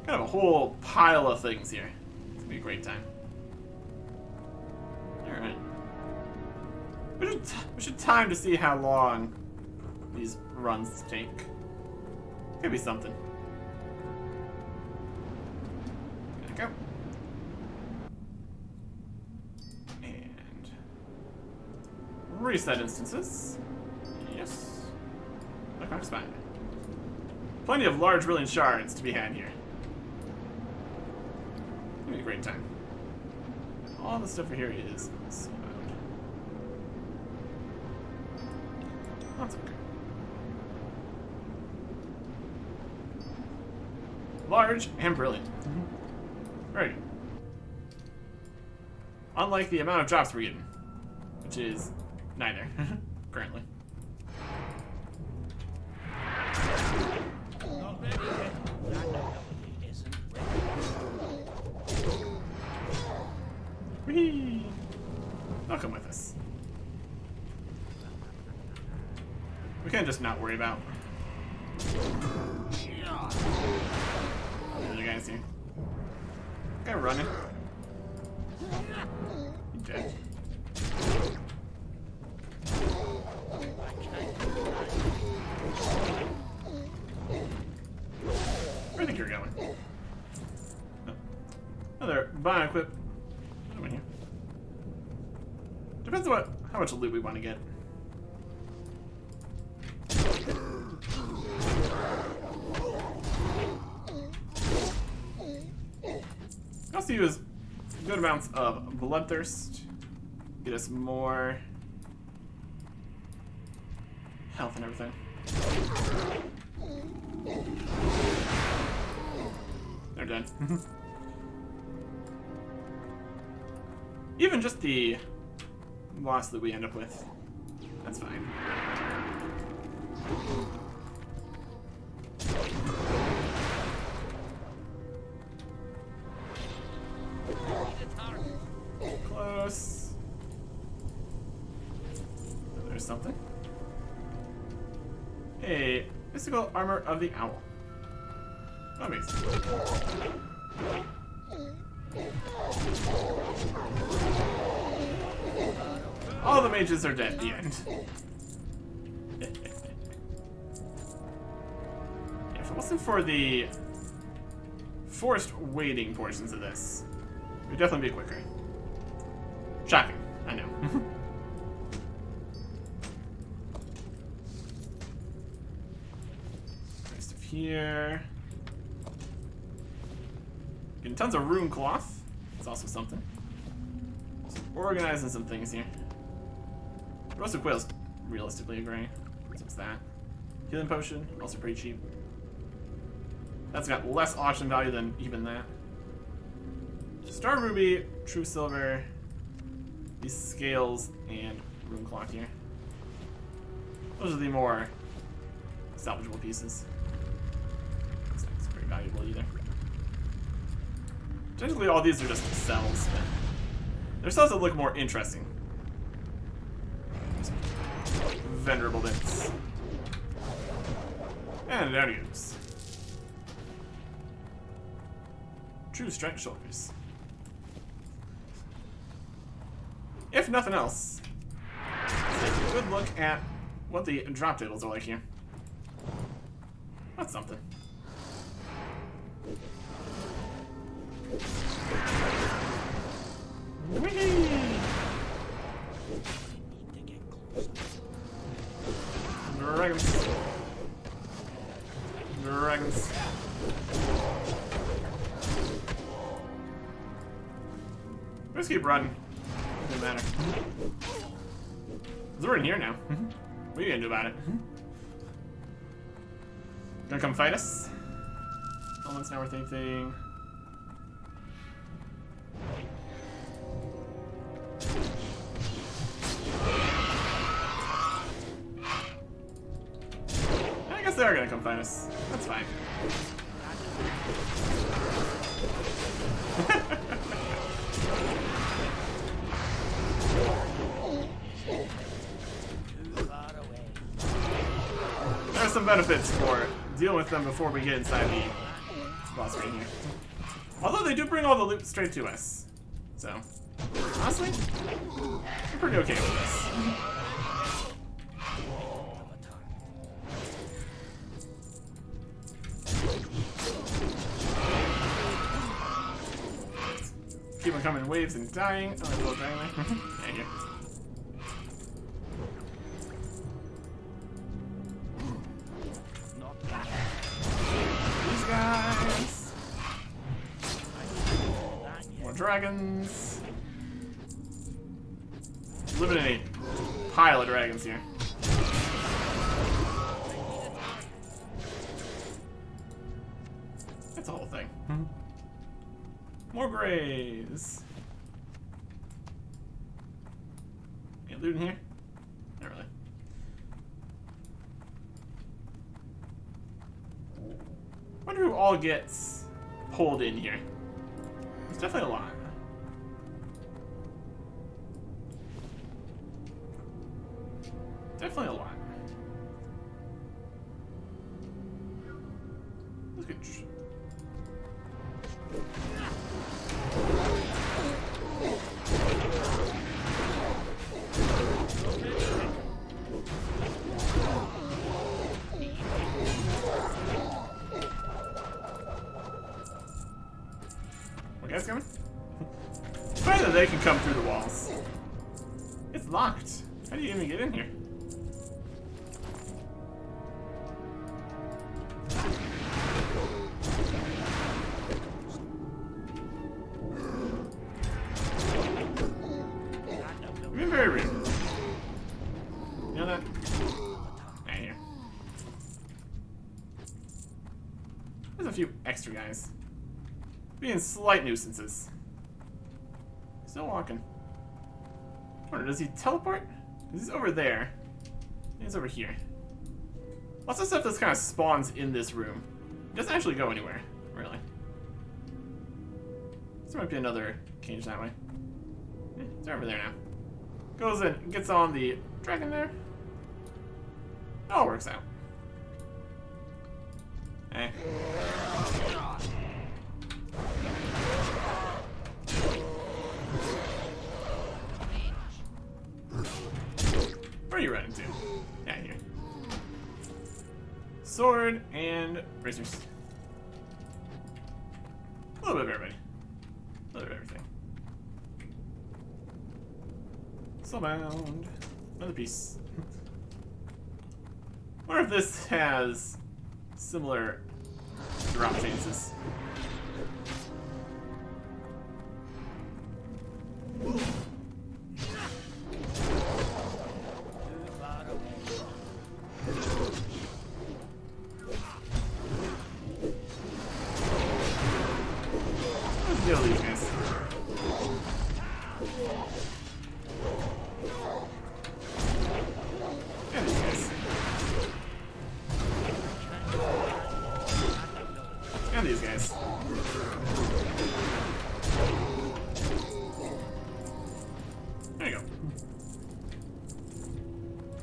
Kind of a whole pile of things here. It's gonna be a great time. Alright. We should time to see how long these runs take. Could be something. Gotta go. And reset instances. Yes. Okay, it's fine. Plenty of large brilliant shards to be had here. It's gonna be a great time. All the stuff over here is so loud. That's okay. Large and brilliant. Right. Unlike the amount of drops we're getting, which is neither, currently. Not ready yet. That ability isn't ready. Whee! They'll come with us. We can't just not worry about the other guys here. Guy running. He's dead. Where do you think you're going? Oh. Another buy equip. Come in here. Depends on how much loot we want to get. Also use good amounts of bloodthirst. Get us more health and everything. They're done. Even just the loss that we end up with, that's fine. Close. There's something. Hey, mystical armor of the owl. Amazing. All the mages are dead at the end. If it wasn't for the forced waiting portions of this, it would definitely be quicker. Shocking, I know. Rest of here. Getting tons of rune cloth. That's also something. Just organizing some things here. Roasted quail's realistically a gray. So it's that. Healing potion, also pretty cheap. That's got less auction value than even that. Star Ruby, True Silver, these scales, and Rune Clock here. Those are the more salvageable pieces. It's not very valuable either. Technically, all these are just cells, but they're cells that look more interesting. Venerable bits. And there it goes. True strength shoulders. If nothing else, let's take a good look at what the drop tables are like here. That's something. Whee! Dragons. Dragons. Let's keep running. Doesn't matter. Because we're in here now. What are you gonna do about it? Gonna come fight us? Moments not worth anything. I guess they are gonna come fight us. That's fine. There are some benefits for dealing with them before we get inside the boss right here. Although they do bring all the loot straight to us. So, honestly, I'm pretty okay with this. Keep on coming in waves and dying. Oh, there's a little dragon there. There you go. These guys. More dragons. Living in a pile of dragons here. That's the whole thing. More grays. Any loot in here? Not really. Wonder who all gets pulled in here. It's definitely a lot. Definitely a lot. Look at. What guys coming? It's funny that they can come through the walls. It's locked. How do you even get in here? You've been very rude. You know that? Right here. There's a few extra guys. Being slight nuisances. Still walking. I wonder, does he teleport? He's over there. He's over here. Lots of stuff that kind of spawns in this room. It doesn't actually go anywhere, really. There might be another cage that way. It's over there now. Goes in, gets on the dragon there. It all works out. Eh. Where are you running to? Yeah, here. Sword and bracers. A little bit of everybody. A little bit of everything. Soulbound. Another piece. Wonder if this has similar drop chances.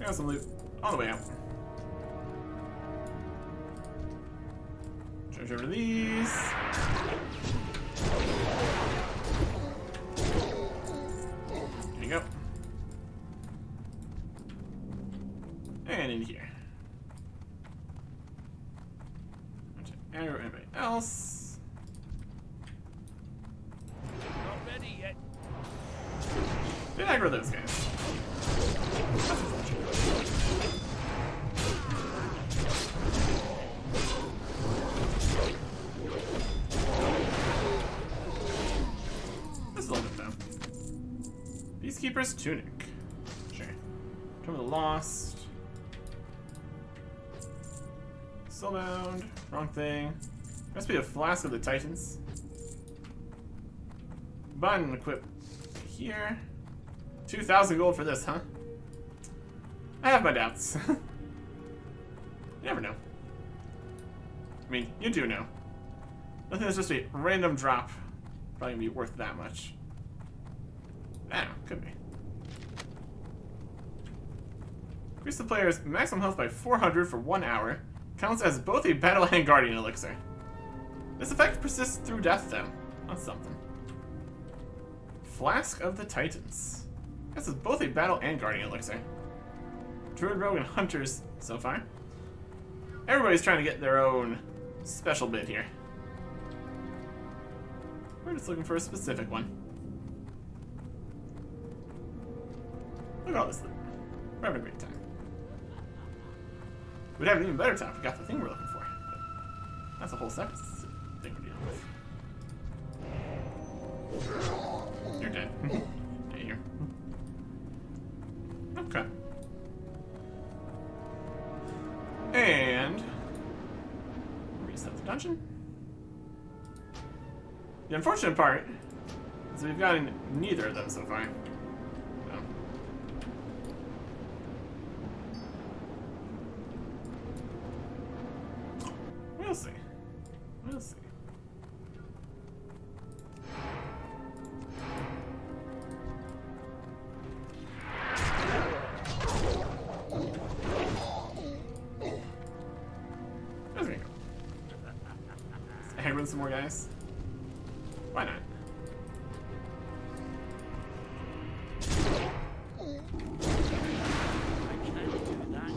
Got some loot on the way out. Charge over these. There you go. And in here. Aggro anybody else. Not ready yet. Did aggro those guys. This is a little bit though. Peacekeeper's tunic. Sure. Come of the Lost. Soulbound. Wrong thing. Must be a flask of the Titans. Button equip here. 2,000 gold for this, huh? I have my doubts. You never know. I mean, you do know. Nothing that's just a random drop. Probably gonna be worth that much. I don't know, could be. Increase the player's maximum health by 400 for 1 hour. Counts as both a battle and guardian elixir. This effect persists through death, though. That's something. Flask of the Titans. This is both a battle and guardian elixir. Druid, rogue, and hunters so far. Everybody's trying to get their own special bit here. We're just looking for a specific one. Look at all this loot. We're having a great time. We'd have an even better time if we got the thing we're looking for. But that's a whole separate thing we're dealing with. You're dead. Yeah, here. Okay. And reset the dungeon. The unfortunate part is we've gotten neither of them so far. So. We'll see. We'll see. There's me. Hang with some more guys. Why not? I can't do that.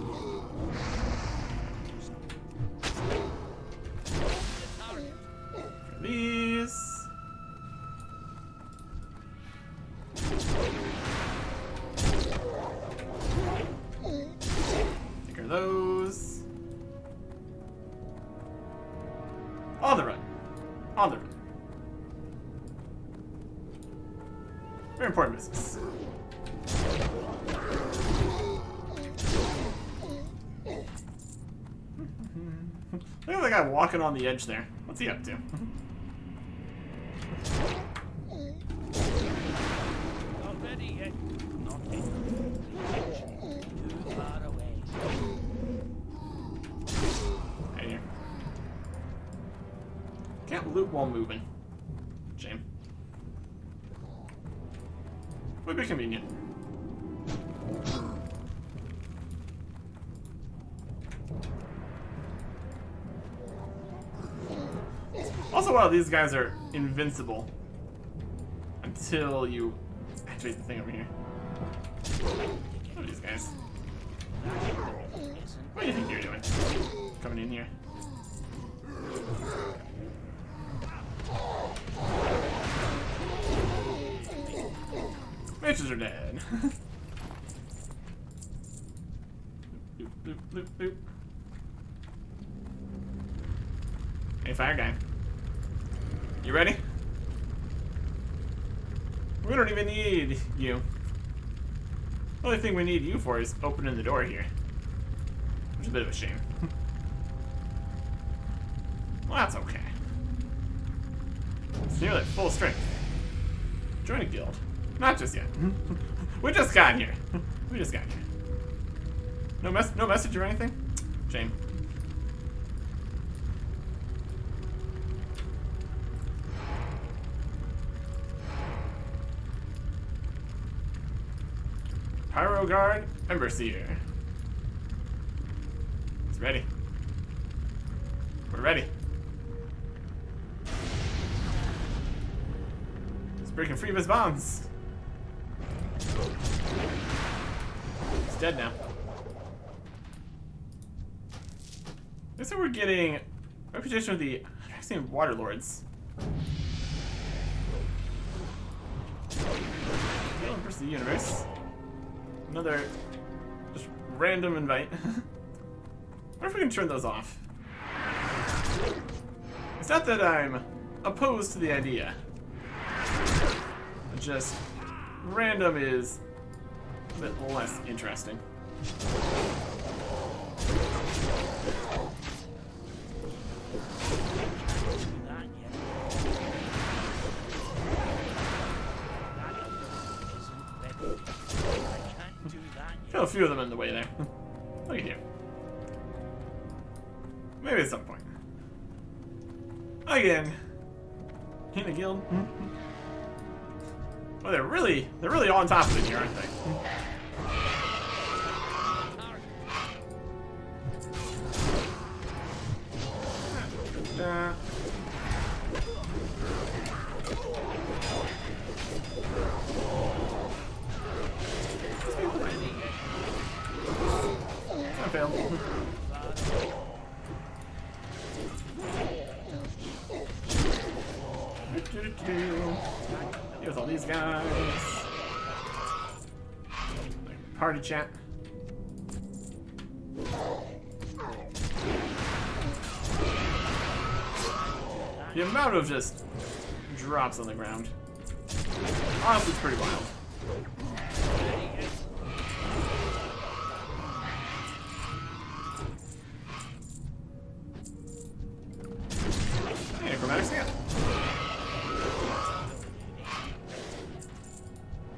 The target. These. Take care of those. On the run. On the run. Very important business. Look at the guy walking on the edge there. What's he up to? Not ready yet. Not ready. Too far away. Right here. Can't loot while moving. Shame. Would be convenient. Also, while these guys are invincible until you activate the thing over here. What are these guys? What do you think you're doing? Coming in here. Bitches are dead. Boop, boop, boop, boop. Hey, fire guy. You ready? We don't even need you. The only thing we need you for is opening the door here. Which is a bit of a shame. Well, that's okay. It's nearly at full strength. Join a guild. Not just yet. We just got here. We just got here. No message or anything? Shame. Pyro Guard, Ember Seer. It's ready. We're ready. He's breaking free of his bonds. He's dead now. Looks like we're getting reputation of the Water Lords. Versus the universe. Another just random invite. What if we can turn those off? It's not that I'm opposed to the idea. Just random is a bit less interesting. Kill a few of them in the way there. Look at here. Maybe at some point. Again. In a guild. Well, they're really on top of it here, aren't they? I failed. Here's all these guys. Party chat. The amount of just drops on the ground. Honestly, it's pretty wild. Hey, chromatics again.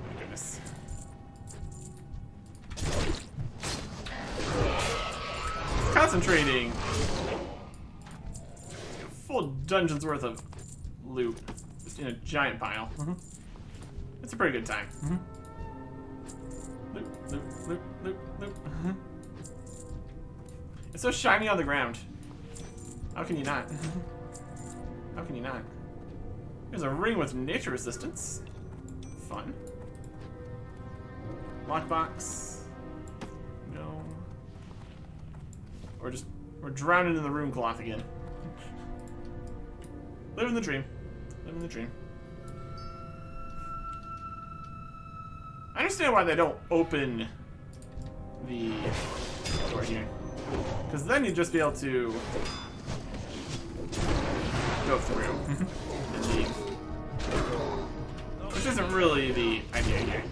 My goodness. Concentrating. Full dungeon's worth of loot just in a giant pile. It's a pretty good time. Loot, loot, loot, loot, loot. It's so shiny on the ground. How can you not? How can you not? There's a ring with nature resistance. Fun. Lockbox. No. We're drowning in the rune cloth again. Living the dream. Living the dream. I understand why they don't open the door here. Because then you'd just be able to go through and leave. Which isn't really the idea here.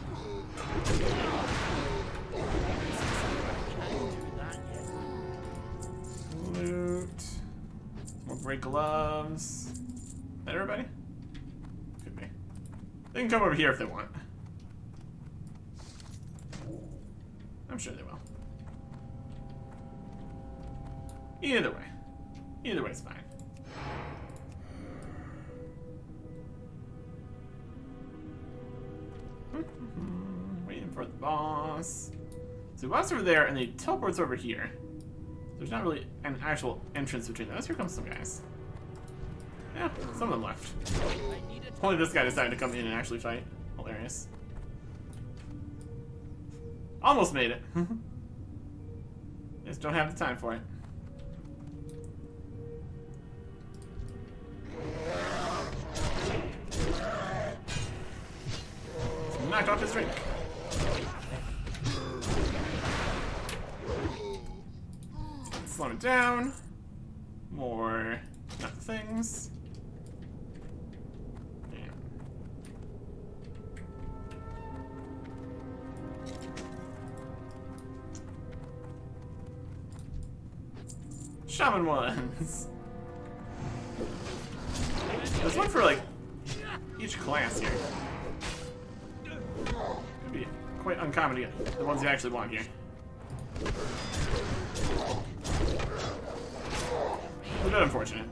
Loot. More great gloves. Is that everybody? Could be. They can come over here if they want. I'm sure they will. Either way. Either way's fine. Waiting for the boss. So the boss over there and the teleport's over here. There's not really an actual entrance between those. Here comes some guys. Yeah, some of them left. Only this guy decided to come in and actually fight. Hilarious. Almost made it. Just don't have the time for it. Knocked off his drink. Slow it down. More not things. Yeah. Shaman ones. There's one for like each class here. Could be quite uncommon to get the ones you actually want here. A bit unfortunate.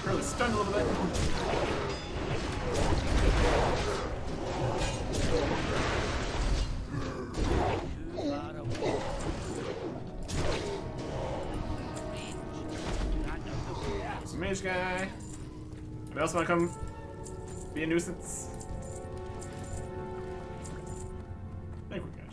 Really stunned a little bit. English guy. Anybody else want to come be a nuisance? I think we're good.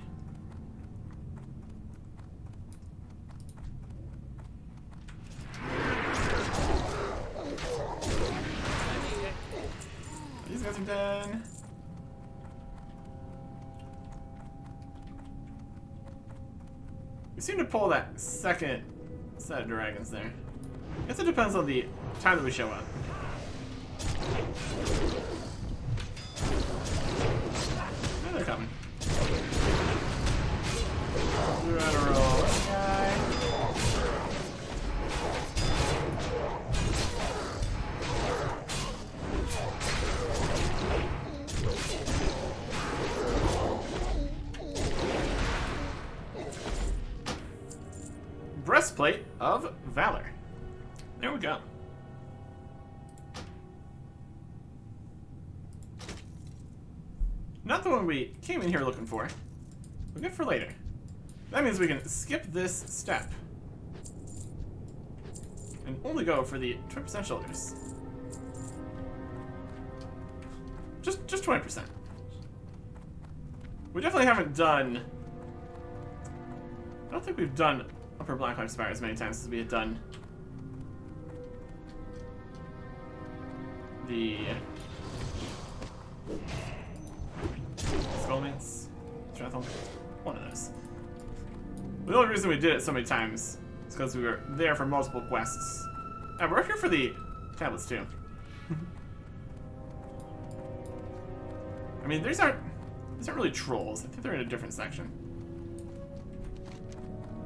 These guys are done. We seem to pull that second set of dragons there. I guess it depends on the time that we show up. Oh, they're coming. We're on a roll. This guy. Breastplate of Valor. There we go. Not the one we came in here looking for. We're good for later. That means we can skip this step. And only go for the 20% shoulders. Just 20%. We definitely haven't done... I don't think we've done Upper Blackhawk Spire as many times as we had done the Skullmates, Strathel, one of those. The only reason we did it so many times is because we were there for multiple quests. And we're here for the tablets too. I mean, these aren't really trolls. I think they're in a different section.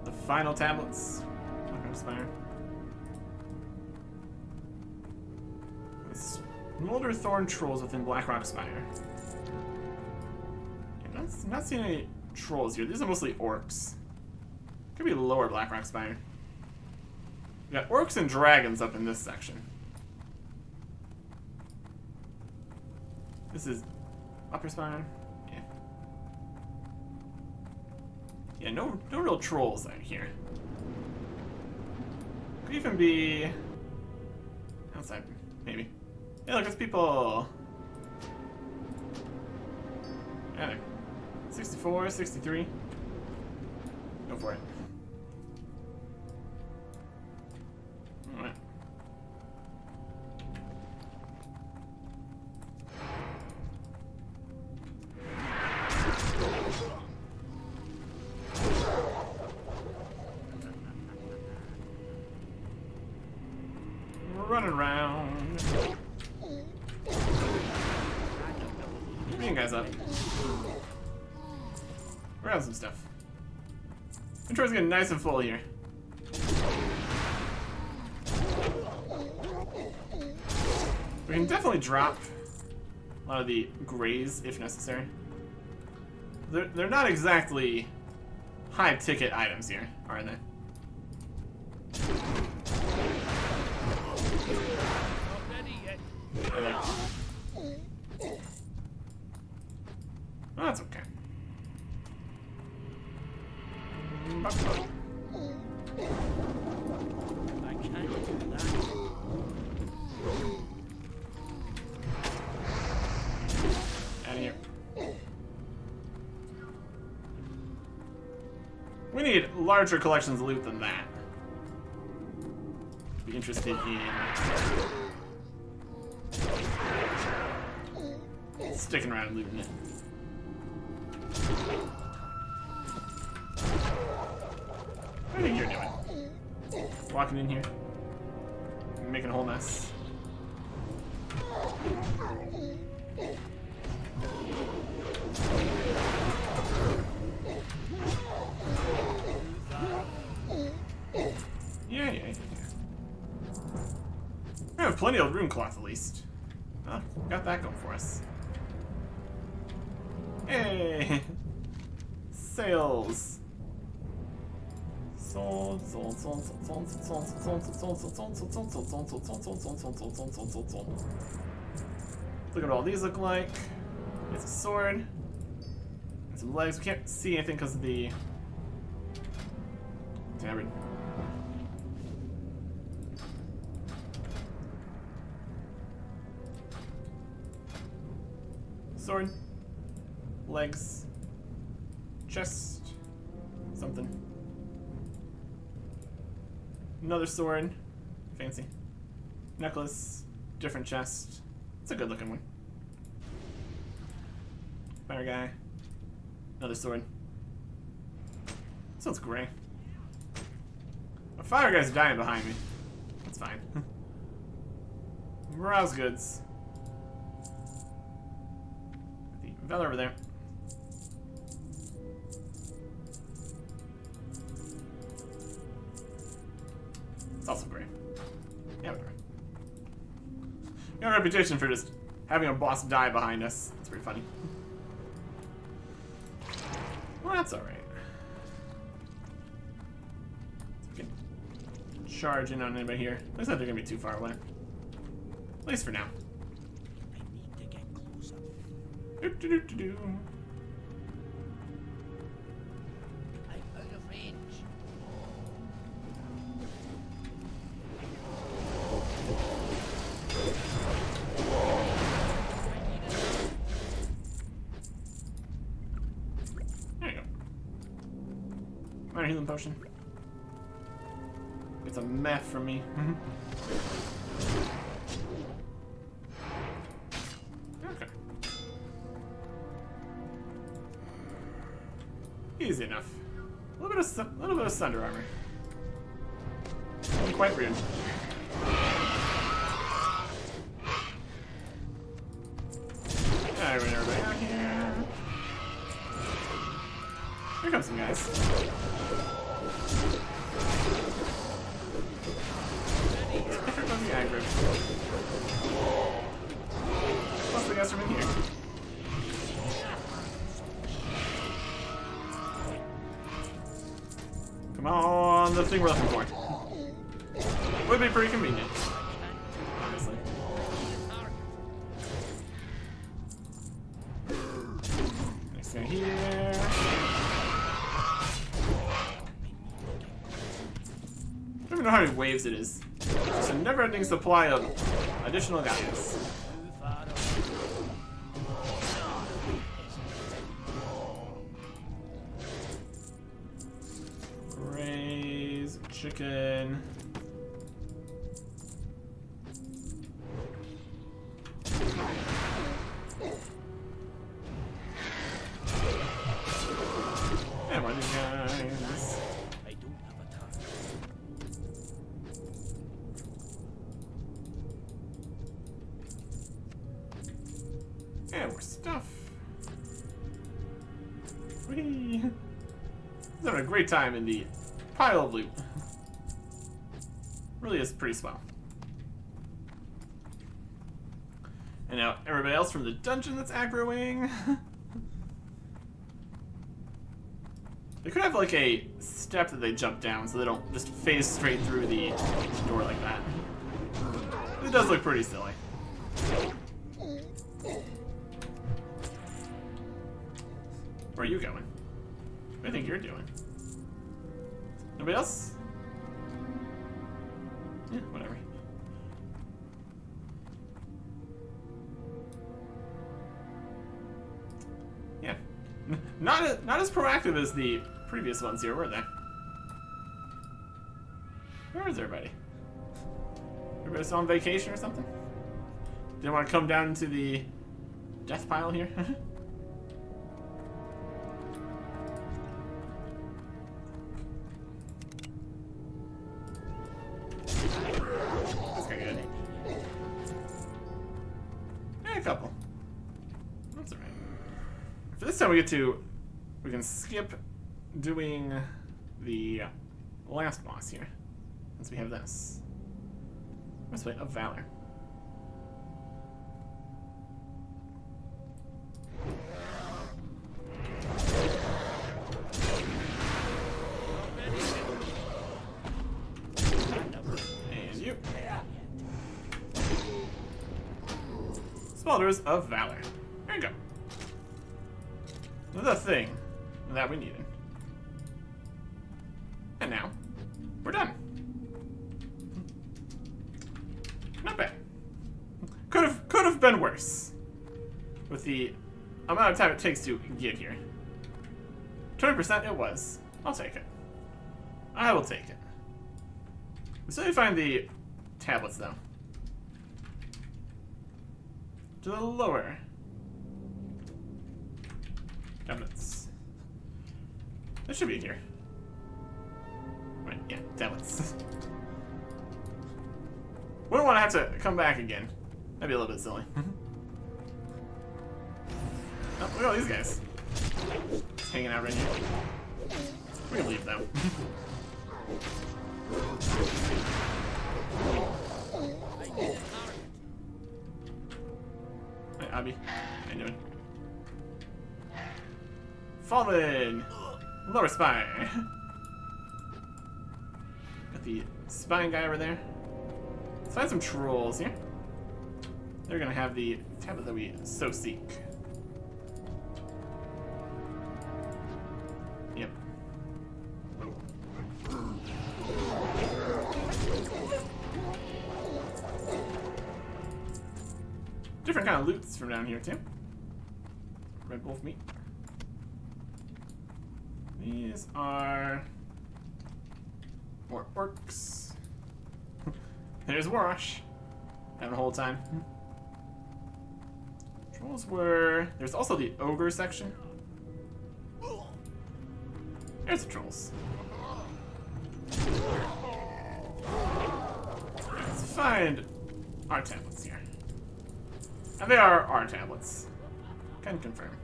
The final tablets. Blackhawk Spire. Smolder Thorn trolls within Blackrock Spire. Yeah, not seeing any trolls here. These are mostly orcs. Could be lower Blackrock Spire. We got orcs and dragons up in this section. This is Upper Spire. Yeah. Yeah, no real trolls out here. Could even be outside, maybe. Hey, look, it's people. Yeah, there. 64, 63. Go for it. Alright. Running around. Bring you guys up. We're out some stuff. Intro's getting nice and full here. We can definitely drop a lot of the grays if necessary. They're not exactly high ticket items here, are they? Not ready yet. Are they? Well, that's okay. I can't do that. Out of here. We need larger collections of loot than that. Be interested in sticking around and looting it. What do you think you're doing? Walking in here, making a whole mess. Yeah. We have plenty of rune cloth at least. Oh, got that going for us. Hey! Sales! Sold. Look at what all these look like. It's a sword. And some legs. We can't see anything because of the tabard. Sword. Legs. Chest. Something. Another sword. Fancy. Necklace. Different chest. It's a good looking one. Fire guy. Another sword. This one's gray. A fire guy's dying behind me. That's fine. Morale's goods. The Valor over there. It's also gray. Yeah, whatever. We have a reputation for just having a boss die behind us. It's pretty funny. Well, that's alright. So we can charge in on anybody here. Looks like they're gonna be too far away. At least for now. I need to get closer. Do-do-do-do-do. I'm out of range. There you go. Minor healing potion. It's a meth from me. Okay. Easy enough. A little bit of thunder armor. Quite rude. Alright, everybody out here. Here comes some guys. Here comes the aggro. Plus the guys from in here. Come on, the thing we're looking for. Would be pretty convenient. Honestly. Next guy here. I don't even know how many waves it is. It's a never-ending supply of additional guys. Too far away. Raise chicken. And one of these guys. I don't have a target. And more stuff. Whee! He's having a great time in the pile of loot. Really is pretty swell. And now everybody else from the dungeon that's aggroing. They could have like a step that they jump down so they don't just phase straight through the door like that. It does look pretty silly. Where are you going? What do you think you're doing? Nobody else? Yeah, whatever. Yeah. Not as proactive as the previous ones here, were they? Where is everybody? Everybody still on vacation or something? Didn't want to come down into the death pile here? That's kinda good. Yeah, a couple. That's alright. For this time we can skip doing the last boss here. Since we have this. Breastplate of Valor. And you. Spalders of Valor. There you go. The thing that we needed. And now, we're done. Not bad. Could have been worse. With the amount of time it takes to get here. 20% it was. I'll take it. I will take it. We still need to find the tablets, though. To the lower. Tablets. That should be here. Right, yeah, tablets. Wouldn't want to have to come back again. That'd be a little bit silly. Oh, look at all these guys. Hanging out right here. We can leave them. Hi, Abby. How you doing? Fallen! Lower spine. Got the spine guy over there. Let's find some trolls here. They're gonna have the tablet that we so seek. Yep. Different kind of loots from down here too. Red wolf meat. These are more orcs. There's Wash. Having a whole time. Trolls were. There's also the ogre section. There's the trolls. Let's find our tablets here. And they are our tablets. Can confirm.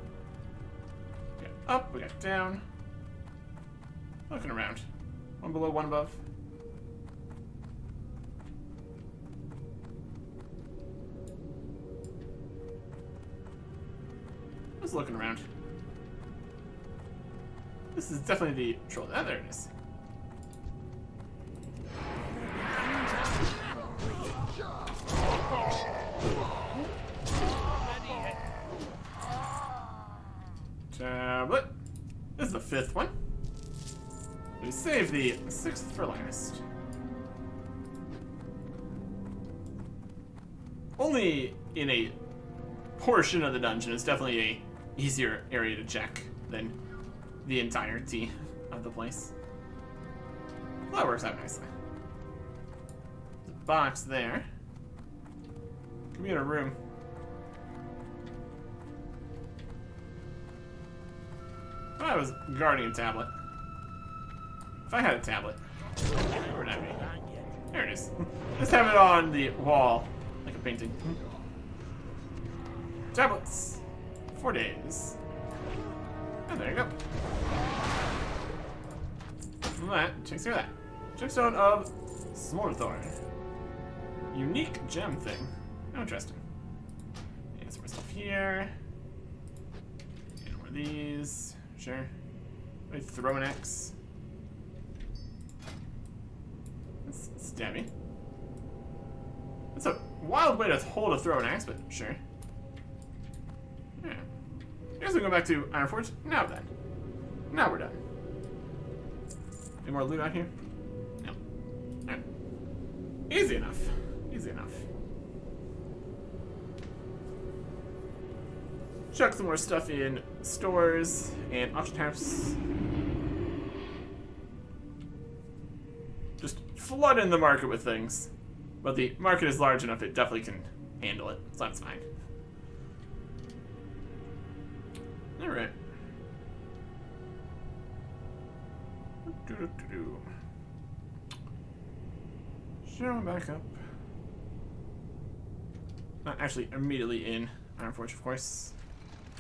We got up, we got down. Looking around. One below, one above. Just looking around. This is definitely the troll. Ah, there it is. Tablet. This is the 5th one. We saved the 6th for last. Only in a portion of the dungeon. It's definitely a easier area to check than the entirety of the place. Well, that works out nicely. There's a box there. Computer room. If I was guarding a tablet. If I had a tablet. Where would that be? There it is. Just have it on the wall, like a painting. Tablets. 4 days. And there you go. And that takes care of that. Gemstone of Smorthorn. Unique gem thing. Oh, interesting. And some more stuff here. And one of these. Sure. Maybe throw an axe. That's stabby. That's a wild way to hold a throw an axe, but sure. Yeah. I guess we go back to Ironforge. Now then. Now we're done. Any more loot out here? No. Alright. Easy enough. Easy enough. Chuck some more stuff in stores and auction house. Just flood in the market with things. But the market is large enough, it definitely can handle it, so that's fine. Alright. Show back up. Not actually immediately in Ironforge, of course.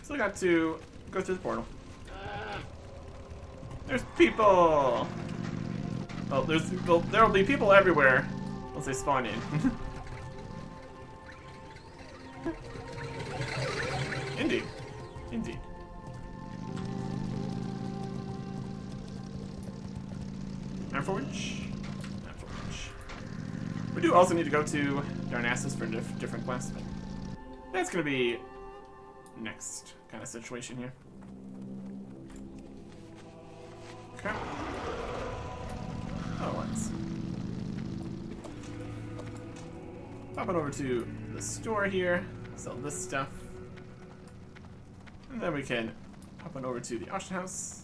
Still got to go through the portal. There's people! Oh, there'll be people everywhere once they spawn in. Indeed. Indeed. Ironforge. Ironforge. We do also need to go to Darnassus for different quests, but that's gonna be next kind of situation here. Okay. Oh, once. Popping over to the store here. Sell this stuff. And then we can hop on over to the auction house.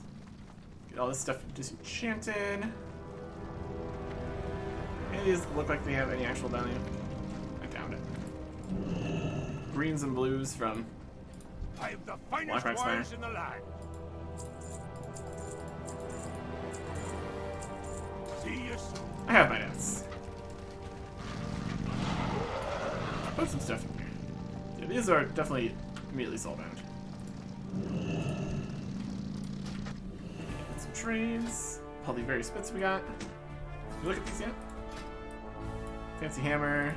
Get all this stuff disenchanted. Any of these look like they have any actual value? I doubt it. Greens and blues from I have the finest Warcraft Spire. wines in the land. See you soon. I have my notes. I'll put some stuff in here. Yeah, these are definitely immediately soulbound. Some trays. All the various bits we got. You look at these yet? Fancy hammer.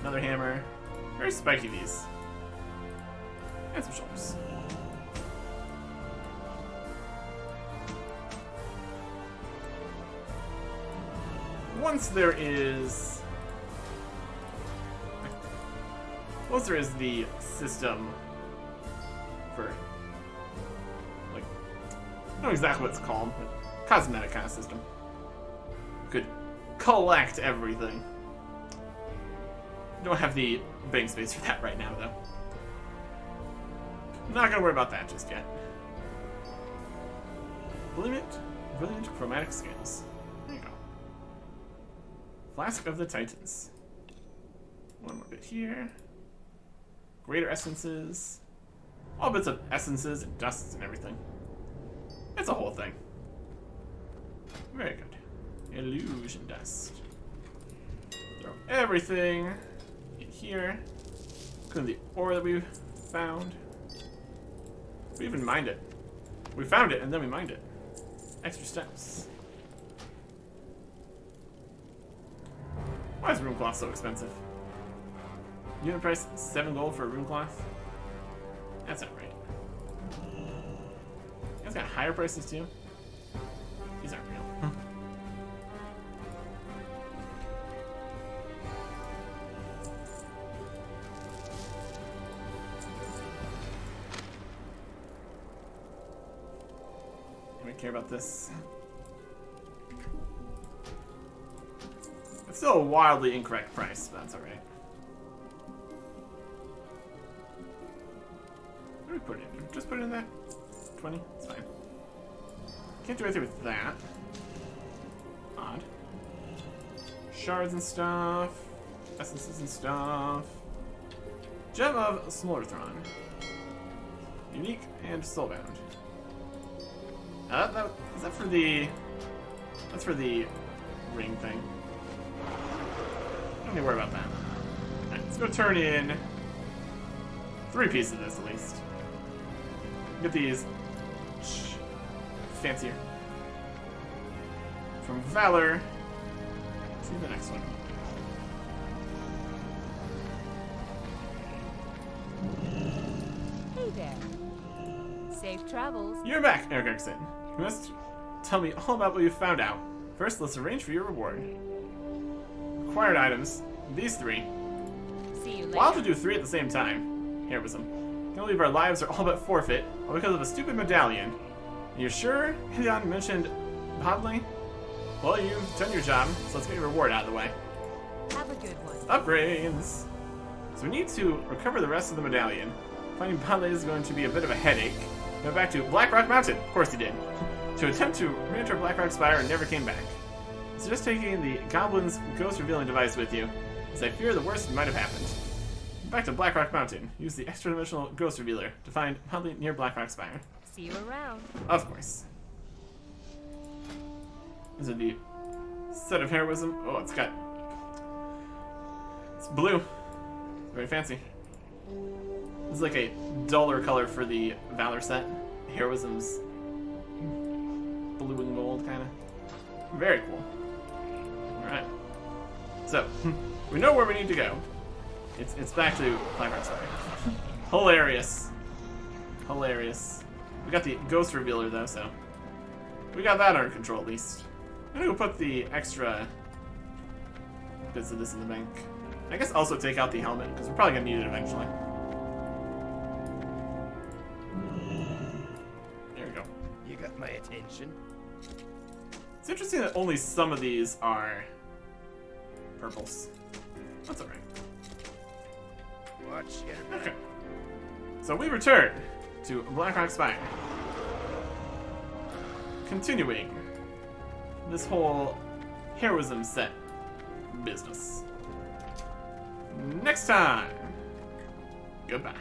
Another hammer. Very spiky these. And some shoulders. Once there is the system for, like, I don't know exactly what it's called, but cosmetic kind of system. Could collect everything. Don't have the bank space for that right now, though. I'm not gonna worry about that just yet. Brilliant chromatic scales. There you go. Flask of the Titans. One more bit here. Greater essences. All bits of essences and dusts and everything. It's a whole thing. Very good. Illusion dust. Throw everything in here. Including the ore that we found. We even mined it. We found it and then we mined it. Extra steps. Why is room cloth so expensive? Unit price 7 gold for a room cloth? That's not right. You guys got higher prices too? These aren't real. Anybody care about this? It's still a wildly incorrect price, but that's alright. What do we put it in? Just put it in there? 20? It's fine. Can't do anything with that. Odd. Shards and stuff. Essences and stuff. Gem of Smolderthron. Unique and soulbound. Is that for the... That's for the ring thing. Don't need to worry about that. Alright, let's go turn in 3 pieces of this at least. Get these fancier. From Valor. Let's see the next one. Hey there. Safe travels. You're back, Eric Erickson. You must tell me all about what you found out. First, let's arrange for your reward. Acquired items. These 3. See you later. Wild to do 3 at the same time. Heroism. Can't believe our lives are all but forfeit, all because of a stupid medallion. And you're sure Helion mentioned Bodley? Well, you've done your job, so let's get your reward out of the way. Have a good one. Upgrades! So we need to recover the rest of the medallion. Finding Bodley is going to be a bit of a headache. Go back to Blackrock Mountain. Of course he did. To attempt to re-enter Blackrock Spire and never came back. So just taking the Goblin's ghost revealing device with you, as I fear the worst might have happened. Back to Blackrock Mountain. Use the extra-dimensional ghost revealer to find Bodley near Blackrock Spire. See you around. Of course. These are the set of heroism. Oh, it's blue. Very fancy. This is like a duller color for the Valor set. Heroism's blue and gold, kind of. Very cool. Alright. So, we know where we need to go. It's back to Blackrock Spire. Hilarious. Hilarious. We got the ghost revealer, though, so we got that under control, at least. I'm gonna go put the extra bits of this in the bank. I guess also take out the helmet, because we're probably gonna need it eventually. There we go. You got my attention. It's interesting that only some of these are purples. That's alright. Watch your back. Okay. So we return to Blackrock Spire. Continuing this whole heroism set business. Next time, goodbye.